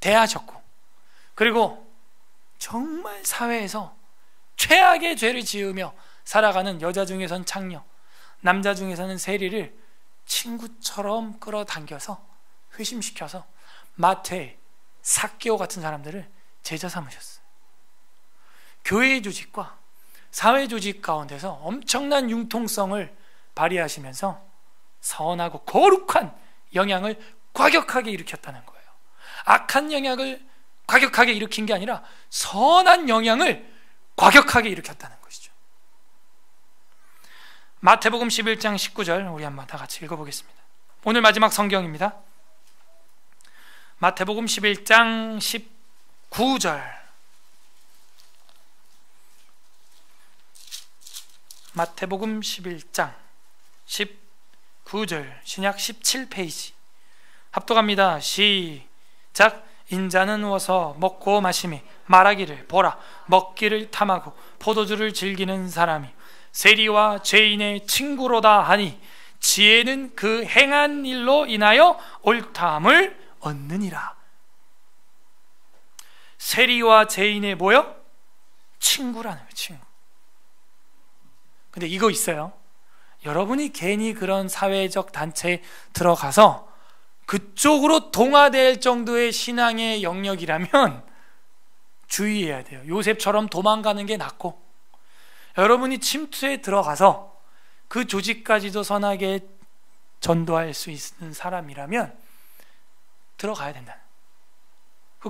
대하셨고, 그리고 정말 사회에서 최악의 죄를 지으며 살아가는 여자 중에선 창녀, 남자 중에서는 세리를 친구처럼 끌어당겨서 회심시켜서 마태, 삭개오 같은 사람들을 제자 삼으셨어요. 교회의 조직과 사회 조직 가운데서 엄청난 융통성을 발휘하시면서 선하고 거룩한 영향을 과격하게 일으켰다는 거예요. 악한 영향을 과격하게 일으킨 게 아니라 선한 영향을 과격하게 일으켰다는 것이죠. 마태복음 11장 19절 우리 한번 다 같이 읽어보겠습니다. 오늘 마지막 성경입니다. 마태복음 11장 19절 마태복음 11장 19절, 신약 17페이지. 합독합니다. 시작. 인자는 누워서 먹고 마시며 말하기를, 보라, 먹기를 탐하고 포도주를 즐기는 사람이 세리와 죄인의 친구로다 하니 지혜는 그 행한 일로 인하여 옳다함을 얻느니라. 세리와 죄인의 뭐요? 친구라는 거예요. 친구. 근데 이거 있어요. 여러분이 괜히 그런 사회적 단체에 들어가서 그쪽으로 동화될 정도의 신앙의 영역이라면 주의해야 돼요. 요셉처럼 도망가는 게 낫고, 여러분이 침투에 들어가서 그 조직까지도 선하게 전도할 수 있는 사람이라면 들어가야 된다.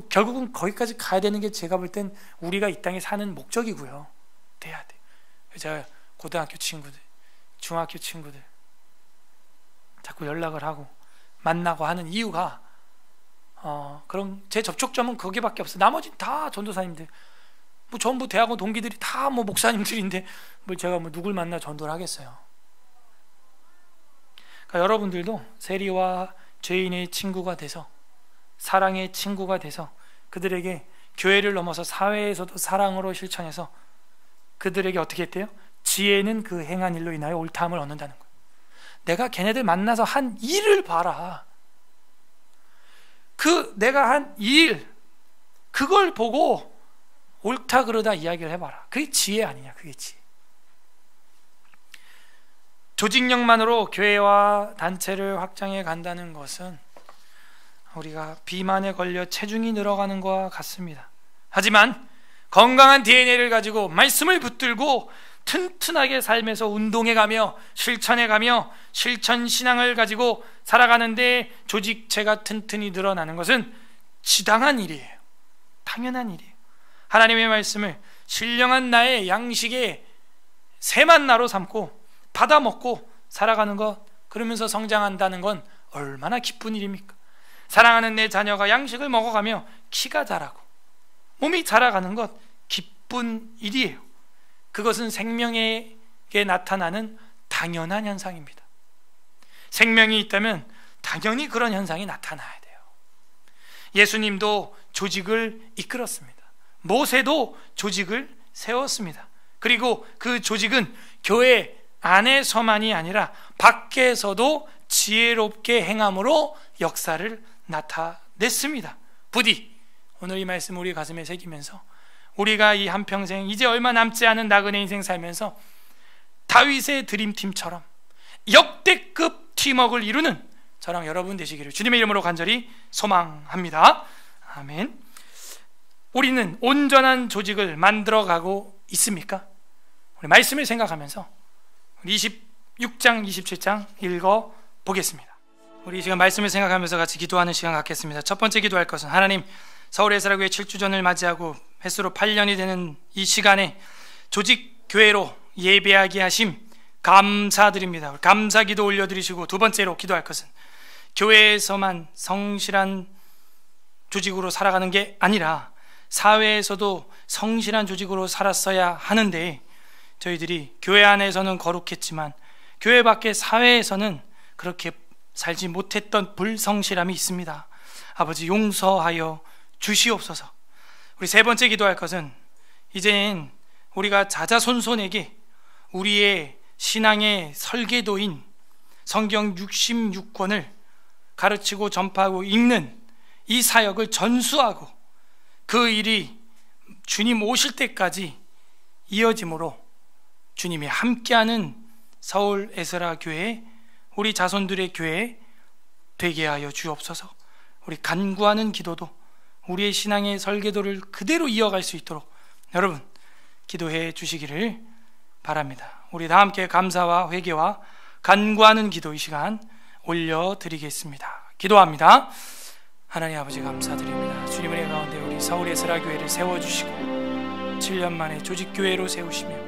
결국은 거기까지 가야 되는 게 제가 볼 땐 우리가 이 땅에 사는 목적이고요. 돼야 돼요. 제가 고등학교 친구들, 중학교 친구들 자꾸 연락을 하고 만나고 하는 이유가 그럼 제 접촉점은 거기밖에 없어요. 나머지는 다 전도사님들, 뭐 전부 대학원 동기들이 다 뭐 목사님들인데 뭐 제가 뭐 누굴 만나 전도를 하겠어요. 그러니까 여러분들도 세리와 죄인의 친구가 돼서, 사랑의 친구가 돼서 그들에게 교회를 넘어서 사회에서도 사랑으로 실천해서 그들에게 어떻게 했대요? 지혜는 그 행한 일로 인하여 옳다함을 얻는다는 거예요. 내가 걔네들 만나서 한 일을 봐라. 그 내가 한 일, 그걸 보고 옳다 그러다 이야기를 해봐라. 그게 지혜 아니냐. 그게 지혜. 조직력만으로 교회와 단체를 확장해 간다는 것은 우리가 비만에 걸려 체중이 늘어가는 것과 같습니다. 하지만 건강한 DNA를 가지고 말씀을 붙들고 튼튼하게 삶에서 운동해가며 실천해가며 실천신앙을 가지고 살아가는데 조직체가 튼튼히 늘어나는 것은 지당한 일이에요. 당연한 일이에요. 하나님의 말씀을 신령한 나의 양식의 새만나로 삼고 받아먹고 살아가는 것, 그러면서 성장한다는 건 얼마나 기쁜 일입니까? 사랑하는 내 자녀가 양식을 먹어가며 키가 자라고 몸이 자라가는 것, 기쁜 일이에요. 그것은 생명에게 나타나는 당연한 현상입니다. 생명이 있다면 당연히 그런 현상이 나타나야 돼요. 예수님도 조직을 이끌었습니다. 모세도 조직을 세웠습니다. 그리고 그 조직은 교회 안에서만이 아니라 밖에서도 지혜롭게 행함으로 역사를 나타냈습니다. 부디 오늘 이 말씀 우리 가슴에 새기면서 우리가 이 한평생 이제 얼마 남지 않은 나그네 인생 살면서 다윗의 드림팀처럼 역대급 팀워크를 이루는 저랑 여러분 되시기를 주님의 이름으로 간절히 소망합니다. 아멘. 우리는 온전한 조직을 만들어가고 있습니까? 우리 말씀을 생각하면서 26장, 27장 읽어보겠습니다. 우리 지금 말씀을 생각하면서 같이 기도하는 시간 갖겠습니다. 첫 번째 기도할 것은, 하나님, 서울예술학교의 7주년을 맞이하고 횟수로 8년이 되는 이 시간에 조직교회로 예배하게 하심 감사드립니다. 감사 기도 올려드리시고, 두 번째로 기도할 것은 교회에서만 성실한 조직으로 살아가는 게 아니라 사회에서도 성실한 조직으로 살았어야 하는데, 저희들이 교회 안에서는 거룩했지만 교회 밖의 사회에서는 그렇게 살지 못했던 불성실함이 있습니다. 아버지, 용서하여 주시옵소서. 우리 세 번째 기도할 것은, 이젠 우리가 자자손손에게 우리의 신앙의 설계도인 성경 66권을 가르치고 전파하고 읽는 이 사역을 전수하고 그 일이 주님 오실 때까지 이어짐으로 주님이 함께하는 서울 에스라 교회, 우리 자손들의 교회 되게 하여 주옵소서. 우리 간구하는 기도도 우리의 신앙의 설계도를 그대로 이어갈 수 있도록 여러분 기도해 주시기를 바랍니다. 우리 다 함께 감사와 회개와 간구하는 기도 이 시간 올려드리겠습니다. 기도합니다. 하나님 아버지, 감사드립니다. 주님의 은혜 가운데 우리 서울 에스라 교회를 세워주시고 7년 만에 조직교회로 세우시며